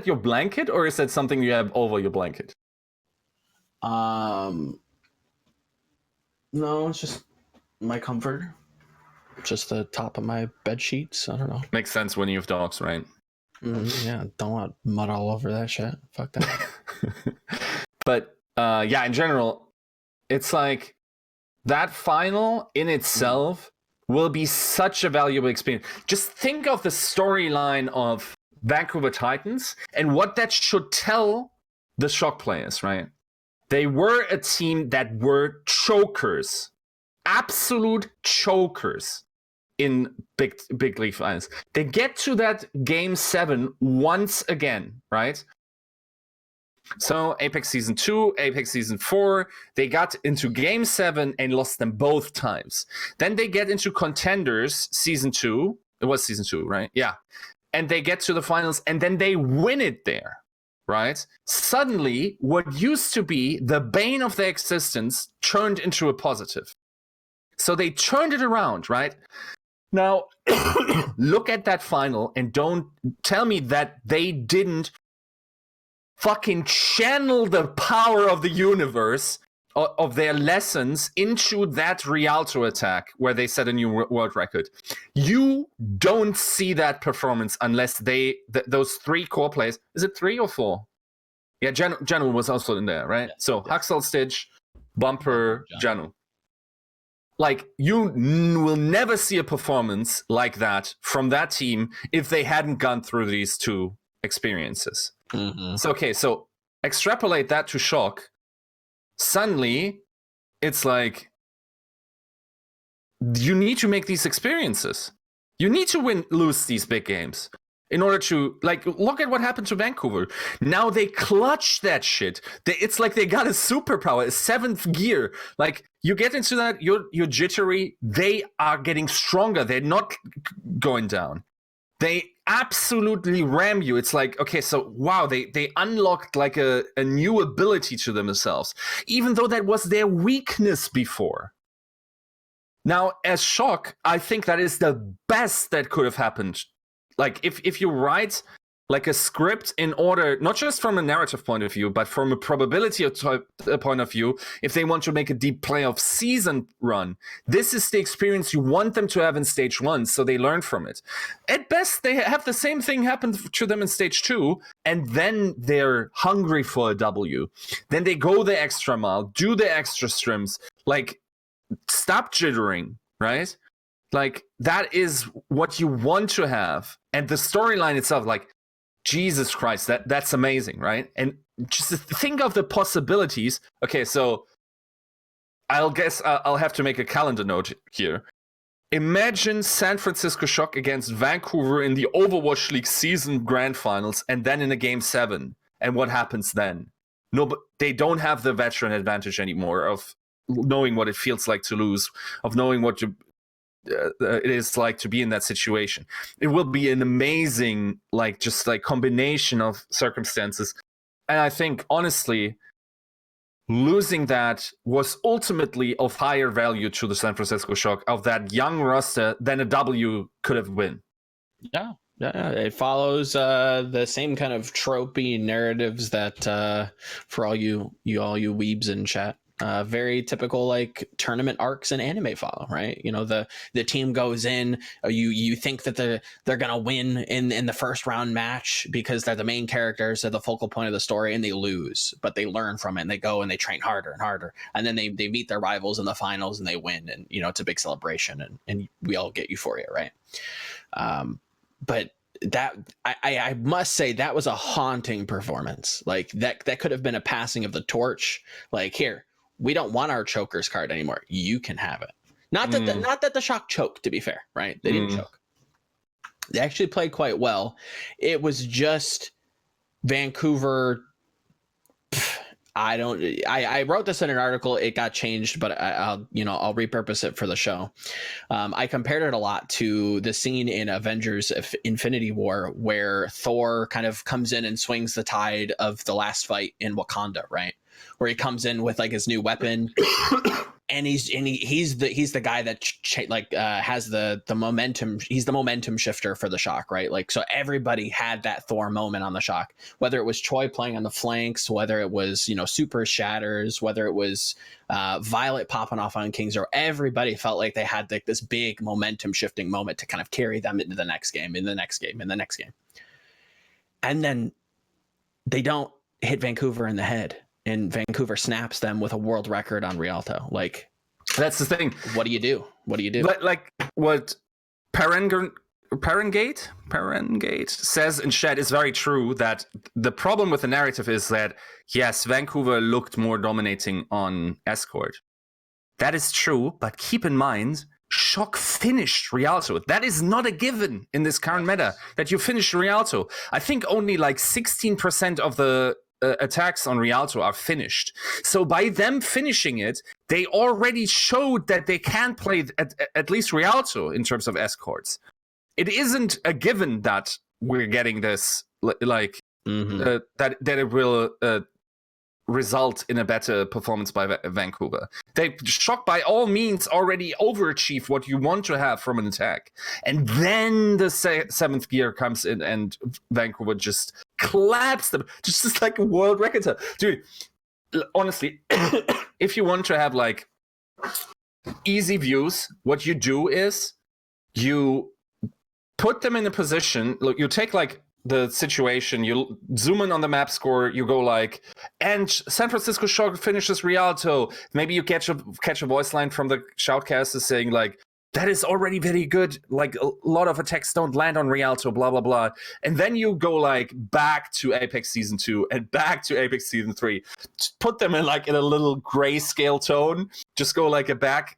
your blanket, or is that something you have over your blanket? No, it's just my comfort. Just the top of my bed sheets. I don't know. Makes sense when you have dogs, right? Yeah, don't want mud all over that shit. Fuck that. But yeah, in general, it's like that final in itself will be such a valuable experience. Just think of the storyline of Vancouver Titans and what that should tell the Shock players, right? They were a team that were chokers, absolute chokers in big league finals. They get to that game 7 once again, right? So Apex Season 2, Apex Season 4, they got into Game 7 and lost them both times. Then they get into Contenders Season 2. It was Season 2, right? Yeah. And they get to the finals and then they win it there, right? Suddenly, what used to be the bane of their existence turned into a positive. So they turned it around, right? Now, look at that final and don't tell me that they didn't fucking channel the power of the universe of their lessons into that Rialto attack where they set a new world record. You don't see that performance unless those 3 core players. Is it 3 or 4? Yeah, Janu was also in there, right? Yeah, so Haxel, Stitch, Bumper, Janu. Like, you will never see a performance like that from that team if they hadn't gone through these 2 experiences. Mm-hmm. So, okay, so extrapolate that to Shock. Suddenly, it's like, you need to make these experiences. You need to lose these big games in order to, like, look at what happened to Vancouver. Now they clutch that shit. It's like they got a superpower, a 7th gear. Like, you get into that, you're jittery. They are getting stronger. They're not going down. They absolutely ram you. It's like, okay, so wow, they unlocked like a new ability to themselves, even though that was their weakness before. Now, as Shock, I think that is the best that could have happened. Like, if you write like a script in order, not just from a narrative point of view, but from a probability point of view, if they want to make a deep playoff season run, this is the experience you want them to have in stage 1, so they learn from it. At best, they have the same thing happen to them in stage 2, and then they're hungry for a W. Then they go the extra mile, do the extra strims, like, stop jittering, right? Like, that is what you want to have. And the storyline itself, like, Jesus Christ, that's amazing, right? And just think of the possibilities. Okay, so I'll have to make a calendar note here. Imagine San Francisco Shock against Vancouver in the Overwatch League season grand finals and then in a game 7. And what happens then? No, but they don't have the veteran advantage anymore of knowing what it feels like to lose, of knowing what it is like to be in that situation. It will be an amazing, like, just like combination of circumstances. And I think, honestly, losing that was ultimately of higher value to the San Francisco Shock of that young roster than a W could have been. Yeah. It follows the same kind of tropey narratives that for all you weebs in chat. Very typical, like, tournament arcs and anime follow, right? You know, the team goes in, you think that they're gonna win in the first round match because they're the main characters, they're the focal point of the story, and they lose, but they learn from it and they go and they train harder and harder, and then they meet their rivals in the finals and they win, and you know, it's a big celebration and we all get euphoria, right? But that I must say that was a haunting performance. Like, that could have been a passing of the torch. Like, here, we don't want our chokers card anymore. You can have it. Not that the Shock choked, to be fair, right? They didn't choke. They actually played quite well. It was just Vancouver. I wrote this in an article. It got changed, but I'll repurpose it for the show. I compared it a lot to the scene in Avengers Infinity War where Thor kind of comes in and swings the tide of the last fight in Wakanda, right? Where he comes in with like his new weapon, and he's the guy that has the momentum. He's the momentum shifter for the Shock, right? Like, so everybody had that Thor moment on the Shock, whether it was Choi playing on the flanks, whether it was, you know, Super Shatters, whether it was Violet popping off on Kings, or everybody felt like they had like this big momentum shifting moment to kind of carry them into the next game, in the next game, in the next game. And then they don't hit Vancouver in the head. And Vancouver snaps them with a world record on Rialto. Like, that's the thing. What do you do? Like what Parengar Perengate says in chat is very true that the problem with the narrative is that, yes, Vancouver looked more dominating on Escort. That is true, but keep in mind, Shock finished Rialto. That is not a given in this current meta, that you finish Rialto. I think only like 16% of the attacks on Rialto are finished. So by them finishing it, they already showed that they can play at least Rialto in terms of escorts. It isn't a given that we're getting this, like, that it will result in a better performance by Vancouver. They Shock by all means already overachieved what you want to have from an attack. And then the seventh gear comes in and Vancouver just claps them. Just like a world record. Dude, honestly, if you want to have like easy views, what you do is you put them in a position. Look, you take like the situation, you zoom in on the map score, you go like, and San Francisco Shock finishes Rialto. Maybe you catch a voice line from the shoutcaster saying like, that is already very good. Like a lot of attacks don't land on Rialto, blah, blah, blah. And then you go like back to Apex Season 2 and back to Apex Season 3. Put them in like in a little grayscale tone. Just go like a back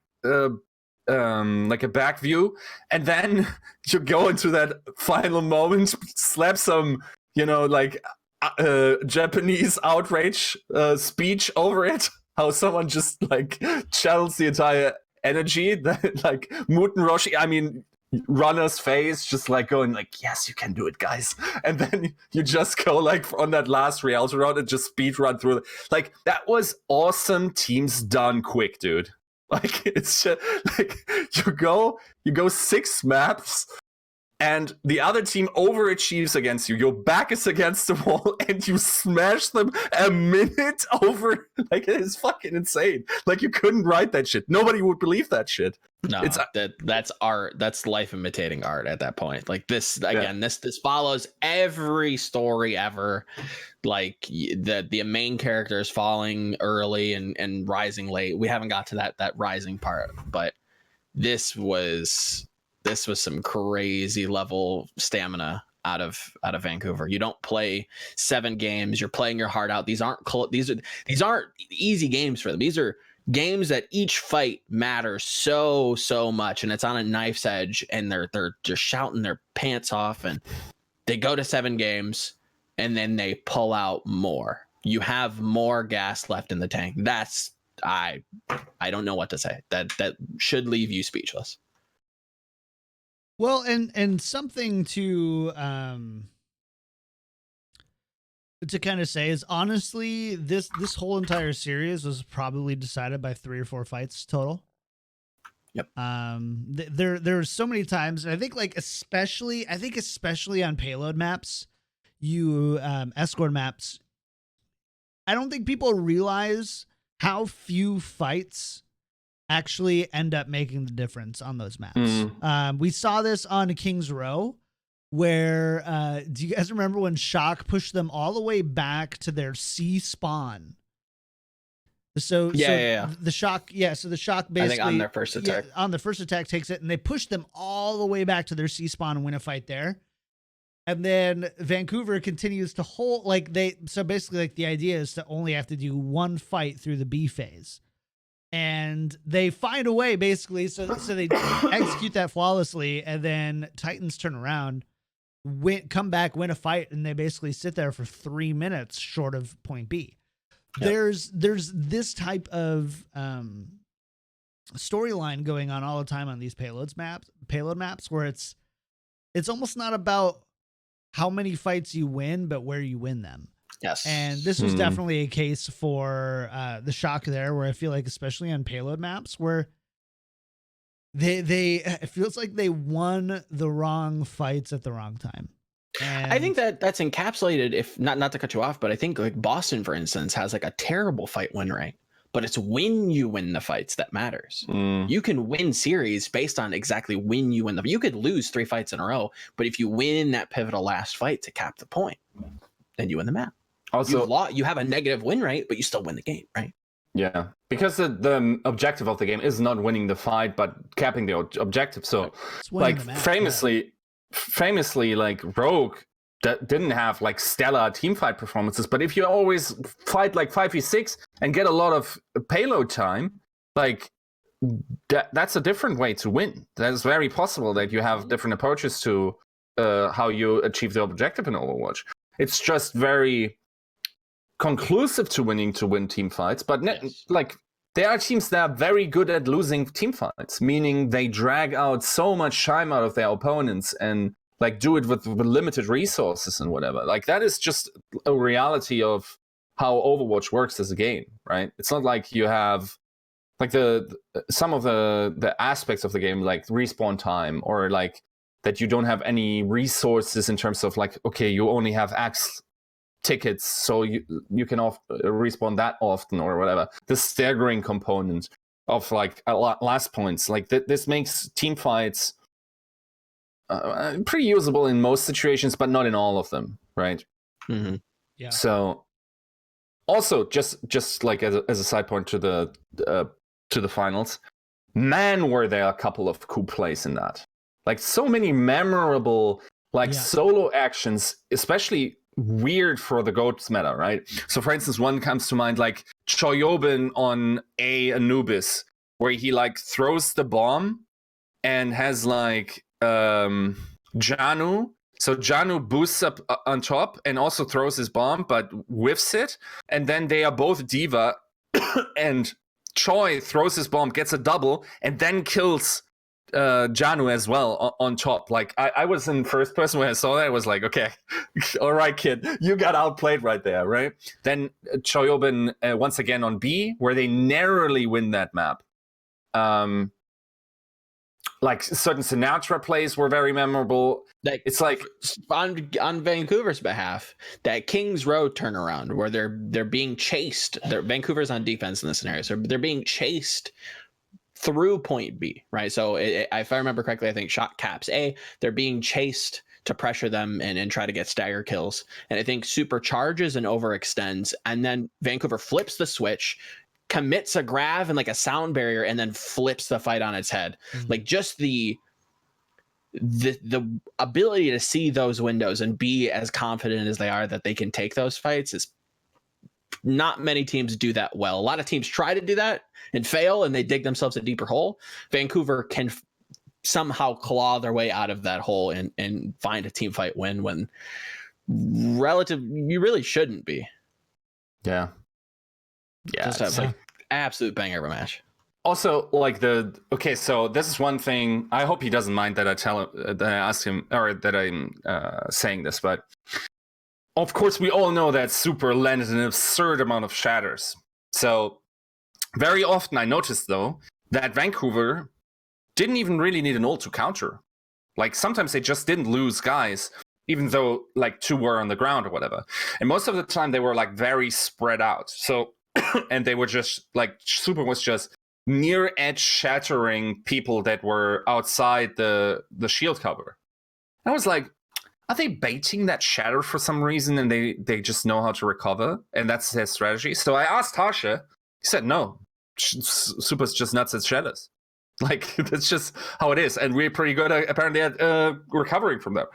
view, and then you go into that final moment, slap some, like Japanese outrage speech over it, how someone just like channels the entire energy, that like Muten Roshi, I mean Runner's face, just like going like, yes, you can do it, guys. And then you just go like on that last Rialto round and just speed run through it. Like that was awesome. Teams done quick, dude. Like it's just, like you go 6 maps and the other team overachieves against you. Your back is against the wall and you smash them a minute over. Like it is fucking insane. Like you couldn't write that shit. Nobody would believe that shit. No, that's art. That's life imitating art at that point. Like this again, this follows every story ever. Like the main character is falling early and rising late. We haven't got to that rising part, but this was some crazy level stamina out of Vancouver. You don't play 7 games. You're playing your heart out. These aren't easy games for them. These are games that each fight matters so much, and it's on a knife's edge, and they're just shouting their pants off, and they go to 7 games, and then they pull out more. You have more gas left in the tank. That's I don't know what to say. That should leave you speechless. Well, and something to kind of say is, honestly, this whole entire series was probably decided by 3 or 4 fights total. Yep. There's so many times, and I think especially on payload maps, escort maps, I don't think people realize how few fights actually end up making the difference on those maps. We saw this on King's Row, where do you guys remember when Shock pushed them all the way back to their C spawn? So the Shock basically, I think on their first attack, takes it, and they push them all the way back to their C spawn and win a fight there. And then Vancouver continues to hold, so basically the idea is to only have to do 1 fight through the B phase. And they find a way, basically, so they execute that flawlessly, and then Titans turn around, come back, win a fight, and they basically sit there for 3 minutes short of point B. Yep. There's this type of storyline going on all the time on these payload maps, where it's almost not about how many fights you win, but where you win them. Yes. And this was definitely a case for the Shock there, where I feel like, especially on payload maps, where it feels like they won the wrong fights at the wrong time. And I think that's encapsulated, if not to cut you off, but I think like Boston, for instance, has like a terrible fight win rate, but it's when you win the fights that matters. You can win series based on exactly when you win them. You could lose 3 fights in a row, but if you win that pivotal last fight to cap the point, then you win the map. Also, you have a negative win rate, but you still win the game, right? Yeah, because the objective of the game is not winning the fight, but capping the objective. So, like, famously, like Rogue didn't have like stellar teamfight performances, but if you always fight like 5v6 and get a lot of payload time, like that's a different way to win. That is very possible that you have different approaches to how you achieve the objective in Overwatch. It's just very conclusive to win team fights, but like there are teams that are very good at losing team fights, meaning they drag out so much time out of their opponents and like do it with limited resources and whatever. Like that is just a reality of how Overwatch works as a game, right? It's not like you have like some of the aspects of the game, like respawn time, or like that you don't have any resources in terms of like, okay, you only have X tickets, so you can respawn that often or whatever. The staggering component of like last points, like this makes team fights pretty usable in most situations, but not in all of them, right? Mm-hmm. Yeah. So also just like as a side point to the finals, man, were there a couple of cool plays in that. Like so many memorable solo actions, especially weird for the GOATs meta, right? So for instance, one comes to mind, like Choyobin on Anubis, where he like throws the bomb and has like Janu. So Janu boosts up on top and also throws his bomb, but whiffs it. And then they are both Diva and Choi throws his bomb, gets a double, and then kills Janu as well on top. Like I was in first person when I saw that. I was like, okay, all right, kid, you got outplayed right there, right? Then Choyobin once again on B, where they narrowly win that map. Like certain Sinatra plays were very memorable. It's like on Vancouver's behalf, that Kings Row turnaround where they're being chased. Vancouver's on defense in this scenario, so they're being chased through point B, right? So if I remember correctly, I think shot caps A. They're being chased to pressure them and try to get stagger kills. And I think supercharges and overextends, and then Vancouver flips the switch, commits a grav and like a sound barrier, and then flips the fight on its head. Mm-hmm. Like just the ability to see those windows and be as confident as they are that they can take those fights is not many teams do that well. A lot of teams try to do that and fail, and they dig themselves a deeper hole. Vancouver can somehow claw their way out of that hole and find a team fight win when you really shouldn't be. Yeah. Just have like absolute banger of a match. Also, like so this is one thing. I hope he doesn't mind that that I ask him, or that I'm saying this, but of course we all know that Super landed an absurd amount of shatters. So very often I noticed though that Vancouver didn't even really need an ult to counter. Like sometimes they just didn't lose guys, even though like two were on the ground or whatever. And most of the time they were like very spread out. So and they were just like Super was just near edge shattering people that were outside the shield cover. I was like, are they baiting that shatter for some reason and they just know how to recover and that's their strategy? So I asked Harsha, he said no, Super's just nuts at shatters. Like that's just how it is, and we're pretty good apparently at recovering from them.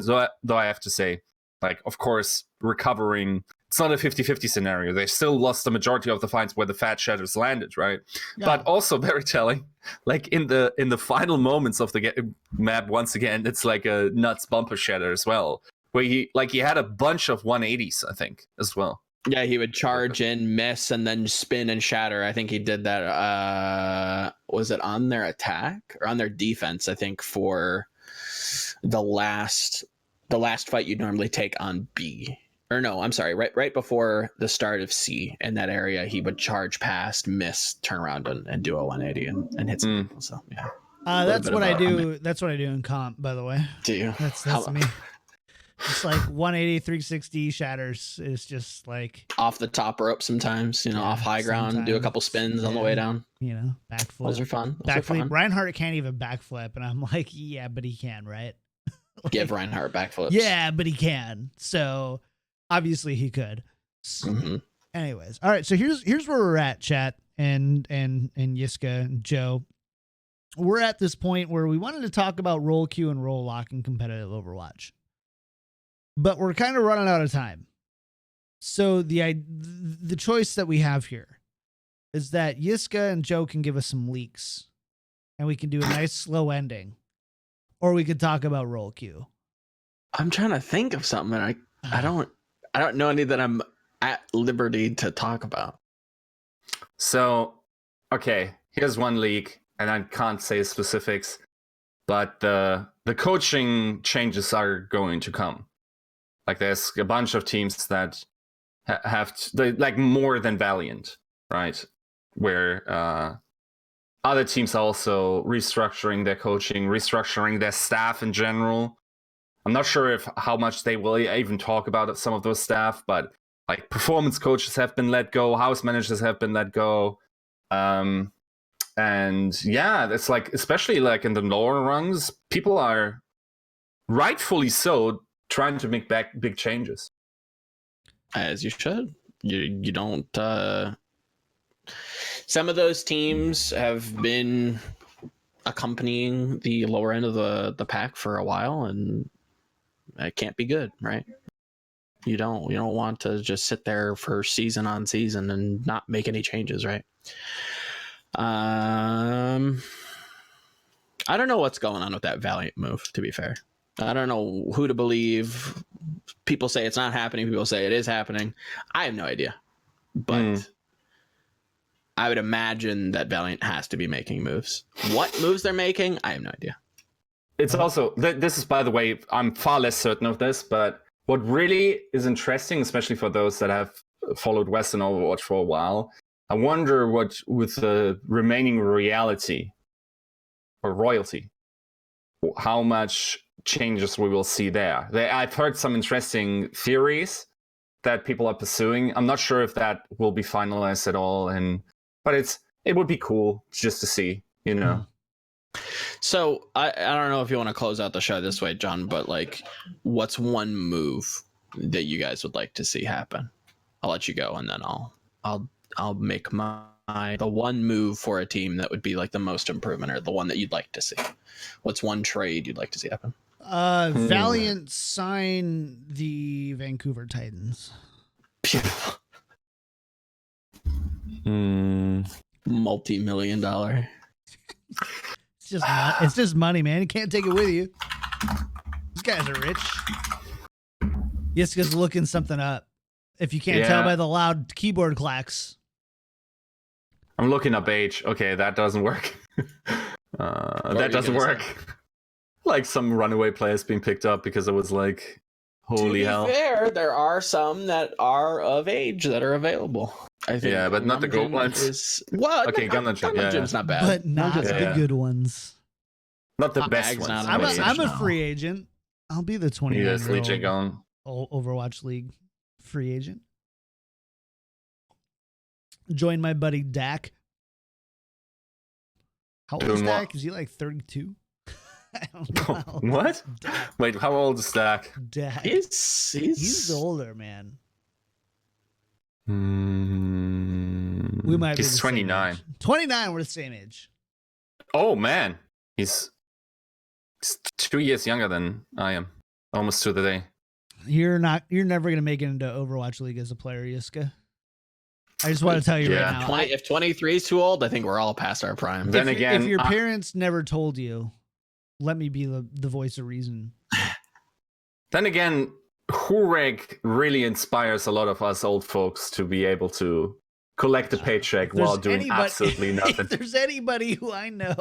So though I have to say, like, of course, recovering, it's not a 50-50 scenario. They still lost the majority of the fights where the fat shatters landed, right? Yeah. But also very telling, like in the final moments of the map, once again, it's like a nuts bumper shatter as well, where he had a bunch of 180s, I think, as well. Yeah, he would charge in, miss, and then spin and shatter. I think he did that. Was it on their attack or on their defense? I think for the last fight you'd normally take on B. Or no, I'm sorry, right before the start of C in that area, he would charge past, miss, turn around and do a 180 and hit some people. So yeah. That's what I do. That's what I do in comp, by the way. Do you? That's me. It's like 180, 360 shatters is just like off the top rope sometimes, off high ground, do a couple spins on the way down. Backflip. Those are fun. Backflip. Reinhardt can't even backflip, and I'm like, yeah, but he can, right? Like, give Reinhardt backflips. Yeah, but he can. So obviously he could. Mm-hmm. Anyways, all right. So here's where we're at, chat, and Yiska and Joe. we're at this point where we wanted to talk about role queue and role lock in competitive Overwatch, but we're kind of running out of time. So the choice that we have here is that Yiska and Joe can give us some leaks, and we can do a nice slow ending, or we could talk about role queue. I'm trying to think of something, and I don't know any that I'm at liberty to talk about. So, okay, here's one leak, and I can't say specifics, but the coaching changes are going to come. Like, there's a bunch of teams that have like more than Valiant, right? Where other teams are also restructuring their coaching, restructuring their staff in general. I'm not sure how much they will even talk about some of those staff, but like performance coaches have been let go, house managers have been let go. And yeah, it's like, especially like in the lower rungs, people are rightfully so trying to make big changes. As you should. You don't. Some of those teams have been accompanying the lower end of the pack for a while, and it can't be good, right? You don't want to just sit there for season on season and not make any changes, right? I don't know what's going on with that Valiant move, to be fair. I don't know who to believe. People say it's not happening. People say it is happening. I have no idea. But I would imagine that Valiant has to be making moves. What moves they're making, I have no idea. It's also, this is, by the way, I'm far less certain of this, but what really is interesting, especially for those that have followed Western Overwatch for a while, I wonder what, with the remaining reality or royalty, how much changes we will see there. I've heard some interesting theories that people are pursuing. I'm not sure if that will be finalized at all, but it would be cool just to see, you know. So I don't know if you want to close out the show this way, John, but like, what's one move that you guys would like to see happen? I'll let you go, and then I'll make the one move for a team that would be like the most improvement, or the one that you'd like to see. What's one trade you'd like to see happen? Valiant sign the Vancouver Titans. Multi-million-dollar. It's just money, man. You can't take it with you. These guys are rich. Yiska's looking something up. If you can't tell by the loud keyboard clacks. I'm looking up age. Okay, that doesn't work. That doesn't work. Like some runaway players being picked up because it was like, holy hell. To be fair, there are some that are of age that are available. I think. Yeah, but not the gold ones. Okay, Gunlegion's not bad. But not the good ones. Not the best ones. I'm a free agent. I'll be the 29-year-old Overwatch League free agent. Join my buddy Dak. How old is Dak? Is he like 32? I don't know. What? Wait, how old is Dak? Dak. He's older, man. We might be. He's 29. 29. We're the same age. Oh man, he's 2 years younger than I am, almost to the day. You're never gonna make it into Overwatch League as a player, Yiska. I just want to tell you right now. If 23 is too old, I think we're all past our prime. Then again, if your parents never told you, let me be the voice of reason. Then again, Hureg really inspires a lot of us old folks to be able to collect a paycheck while doing absolutely nothing. If there's anybody who I know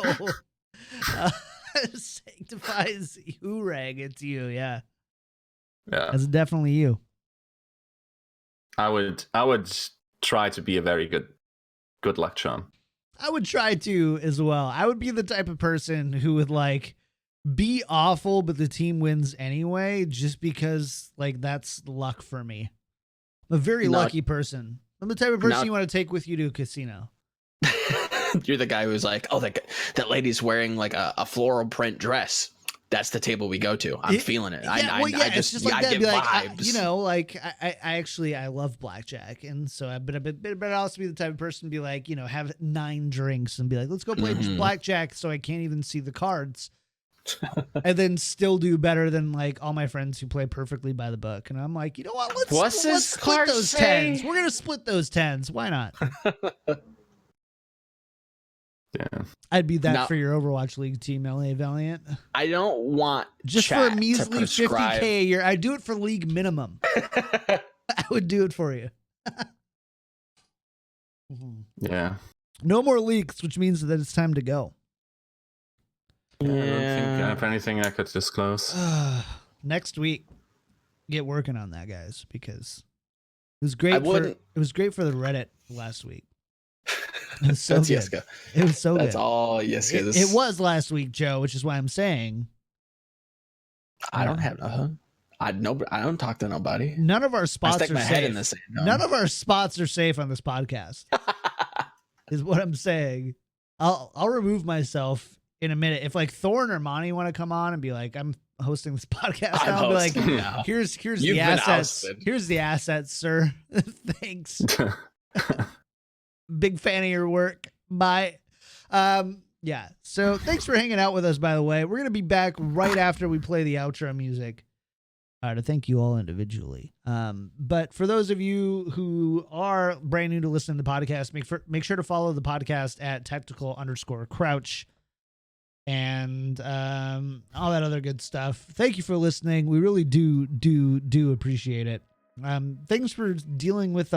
sanctifies Hureg, it's you. Yeah. That's definitely you. I would try to be a very good luck charm. I would try to as well. I would be the type of person who would like be awful, but the team wins anyway, just because like that's luck for me. I'm a very lucky person. I'm the type of person you want to take with you to a casino. You're the guy who's like, oh, that lady's wearing like a floral print dress. that's the table we go to. I'm feeling it. Yeah, I it's just like I that. get Be like, vibes. I actually love blackjack, and so but I'd also be the type of person to be like, have 9 drinks and be like, let's go play blackjack, so I can't even see the cards, and then still do better than like all my friends who play perfectly by the book. And I'm like, you know what? Let's split those tens. We're gonna split those tens. Why not? Yeah, I'd be that for your Overwatch League team, LA Valiant. I don't want just for a measly 50K a year. I'd do it for league minimum. I would do it for you. Yeah. No more leaks, which means that it's time to go. Yeah, I don't think I have anything I could disclose. Next week, get working on that, guys, because it was great. It was great for the Reddit last week. It was so That's good. Yiska. It was so good. That's all Yiska. It was last week, Joe, which is why I'm saying I don't have nothing. I don't talk to nobody. None of our spots I stick are my safe. head in the sand. None of our spots are safe on this podcast. Is what I'm saying. I'll remove myself in a minute. If like Thorn or Monty want to come on and be like, I'm hosting this podcast now, I'll be like, here's the assets. Here's the assets, sir. Thanks. Big fan of your work. Bye. Yeah. So thanks for hanging out with us, by the way. We're going to be back right after we play the outro music to thank you all individually. But for those of you who are brand new to listen to the podcast, make sure to follow the podcast at tactical_crouch and all that other good stuff. Thank you for listening. We really do appreciate it. Thanks for dealing with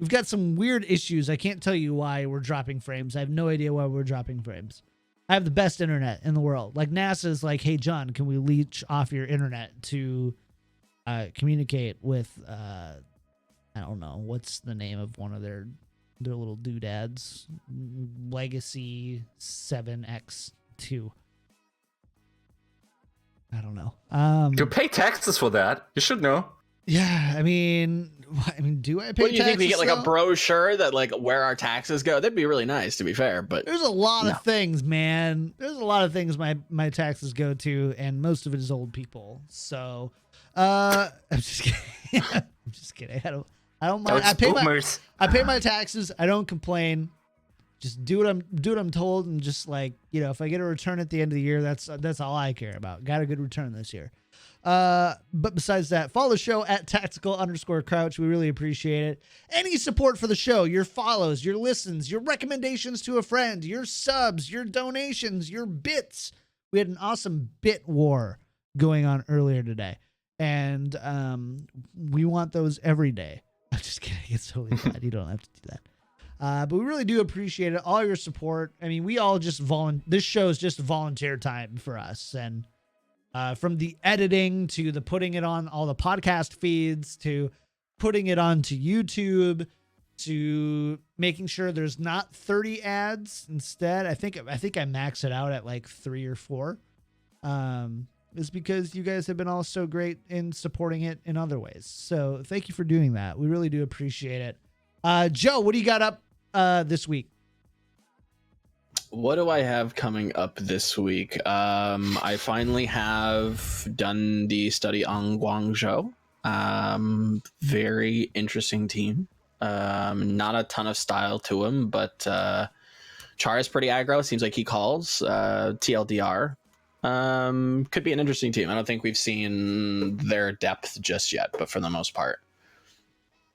we've got some weird issues. I can't tell you why we're dropping frames. I have no idea why we're dropping frames. I have the best internet in the world. Like NASA's like, hey, John, can we leech off your internet to communicate with, I don't know, what's the name of one of their little doodads? Legacy 7X2. I don't know. You pay taxes for that. You should know. Yeah, I mean, do I pay? What do you think? We get like a brochure that like where our taxes go? That'd be really nice, to be fair. But there's a lot of things, man. There's a lot of things my taxes go to, and most of it is old people. So, I'm just kidding. I'm just kidding. I don't mind. I pay my taxes. I don't complain. Just do what I'm told, and just like, if I get a return at the end of the year, that's all I care about. Got a good return this year. But besides that, follow the show at tactical_crouch. We really appreciate it. Any support for the show, your follows, your listens, your recommendations to a friend, your subs, your donations, your bits. We had an awesome bit war going on earlier today, and we want those every day. I'm just kidding. It's totally bad. You don't have to do that. But we really do appreciate it. All your support. I mean, we all just this show is just volunteer time for us, and from the editing to the putting it on all the podcast feeds to putting it onto YouTube to making sure there's not 30 ads instead. I think I max it out at like 3 or 4. Is because you guys have been all so great in supporting it in other ways. So thank you for doing that. We really do appreciate it. Joe, what do you got up this week? What do I have coming up this week? I finally have done the study on Guangzhou. Very interesting team. Not a ton of style to him, but Char is pretty aggro. Seems like he calls. TLDR. Could be an interesting team. I don't think we've seen their depth just yet, but for the most part,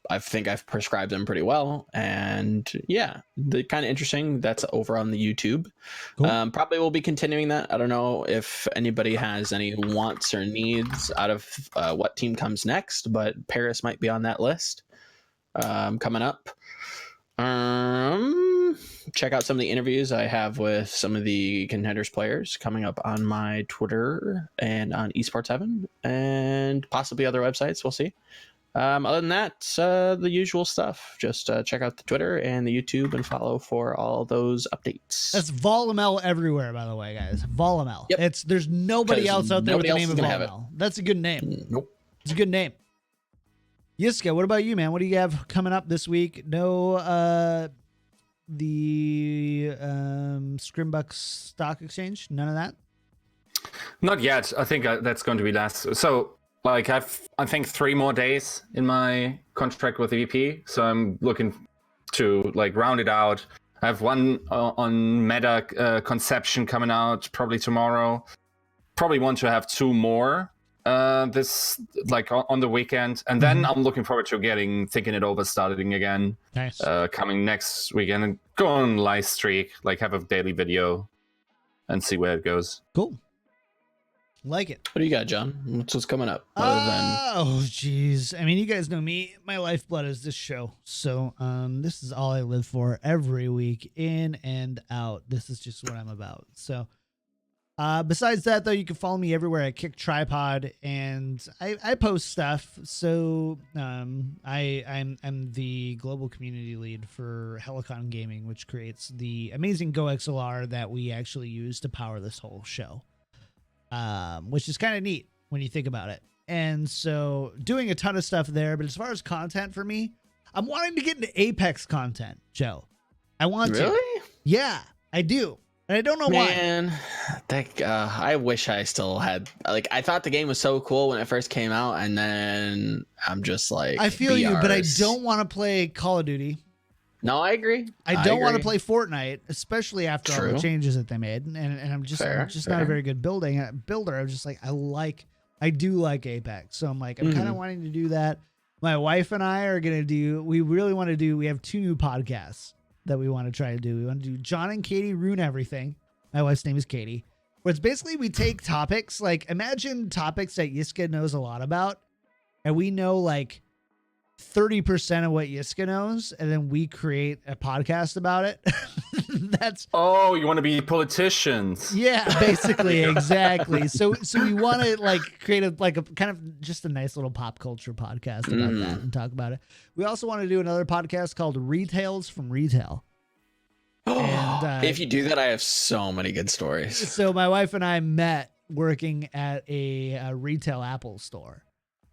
I think I've prescribed them pretty well, and yeah, they're kind of interesting. That's over on the YouTube. Cool. Probably will be continuing that. I don't know if anybody has any wants or needs out of what team comes next, but Paris might be on that list coming up. Check out some of the interviews I have with some of the Contenders players coming up on my Twitter and on Esports Heaven, and possibly other websites. We'll see. Other than that, the usual stuff. Just check out the Twitter and the YouTube and follow for all those updates. That's Volamel everywhere, by the way, guys. Volamel. Yep. There's nobody else out there with the name of Volamel. That's a good name. Nope. It's a good name. Yiska, what about you, man? What do you have coming up this week? No, the Scrimbucks Stock Exchange? None of that? Not yet. I think that's going to be last. So, like, I think 3 more days in my contract with the VP. So I'm looking to like round it out. I have one on meta conception coming out probably tomorrow. Probably want to have 2 more this like on the weekend, and then I'm looking forward to thinking it over, starting again. Nice. Coming next weekend and go on live streak, like have a daily video, and see where it goes. Cool. Like it. What do you got, John? What's coming up? Oh, jeez. I mean, you guys know me. My lifeblood is this show. So this is all I live for every week, in and out. This is just what I'm about. So besides that, though, you can follow me everywhere at KickedTripod, and I post stuff. So I'm the global community lead for Helicon Gaming, which creates the amazing Go XLR that we actually use to power this whole show. Which is kind of neat when you think about it. And so doing a ton of stuff there. But as far as content for me, I'm wanting to get into Apex content, Joe. I want to. Really? Yeah, I do. And I don't know why. Man, I wish I still had, like, I thought the game was so cool when it first came out, and then I'm just like, I feel you, but I don't want to play Call of Duty. No, I agree. I don't want to play Fortnite, especially after all the changes that they made. And I'm just not a very good builder. I'm just like, I do like Apex. So I'm like, I'm kind of wanting to do that. My wife and I are going to do, we have 2 new podcasts that we want to try to do. We want to do John and Katie Ruin Everything. My wife's name is Katie. Where it's basically we take topics, like imagine topics that Yiska knows a lot about. And we know like 30% of what Yiska knows, and then we create a podcast about it. That's you want to be politicians? Yeah, basically, exactly. So we want to like create a kind of just a nice little pop culture podcast about that and talk about it. We also want to do another podcast called Retails from Retail. And if you do that, I have so many good stories. So my wife and I met working at a retail Apple store.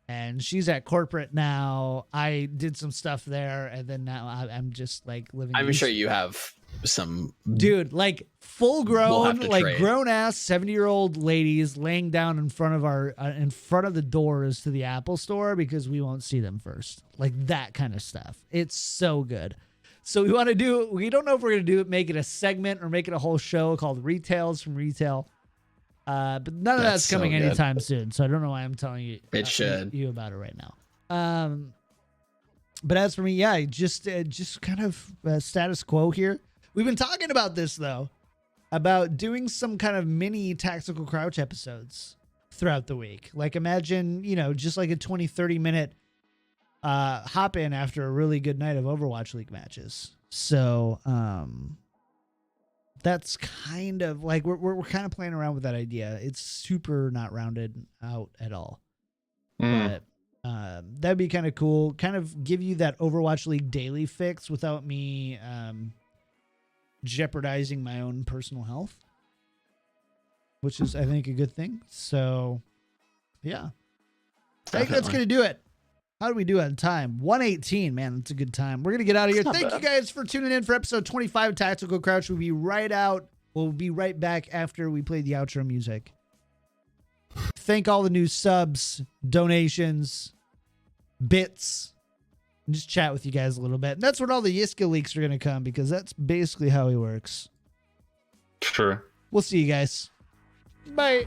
And she's at corporate now. I did some stuff there, and then now I'm just like living. I'm sure you have some dude, like full grown, like grown ass 70-year-old ladies laying down in front of the doors to the Apple store because we won't see them first, like that kind of stuff. It's so good. So we want to do. We don't know if we're gonna make it a segment or make it a whole show called Retails from Retail. But none of that's coming anytime soon, so I don't know why I'm telling you. It should you about it right now. But as for me, yeah, just kind of status quo here. We've been talking about this though, about doing some kind of mini Tactical Crouch episodes throughout the week. Like imagine, just like a 20-30 minute hop in after a really good night of Overwatch League matches. So that's kind of like we're kind of playing around with that idea. It's super not rounded out at all. But that'd be kind of cool. Kind of give you that Overwatch League daily fix without me jeopardizing my own personal health, which is, I think, a good thing. So, yeah. I think that's going to do it. How do we do on time? 1:18, man. That's a good time. We're going to get out of here. Thank you guys for tuning in for episode 25 of Tactical Crouch. We'll be right out. We'll be right back after we play the outro music. Thank all the new subs, donations, bits, and just chat with you guys a little bit. And that's when all the Yiska leaks are going to come, because that's basically how he works. Sure. We'll see you guys. Bye.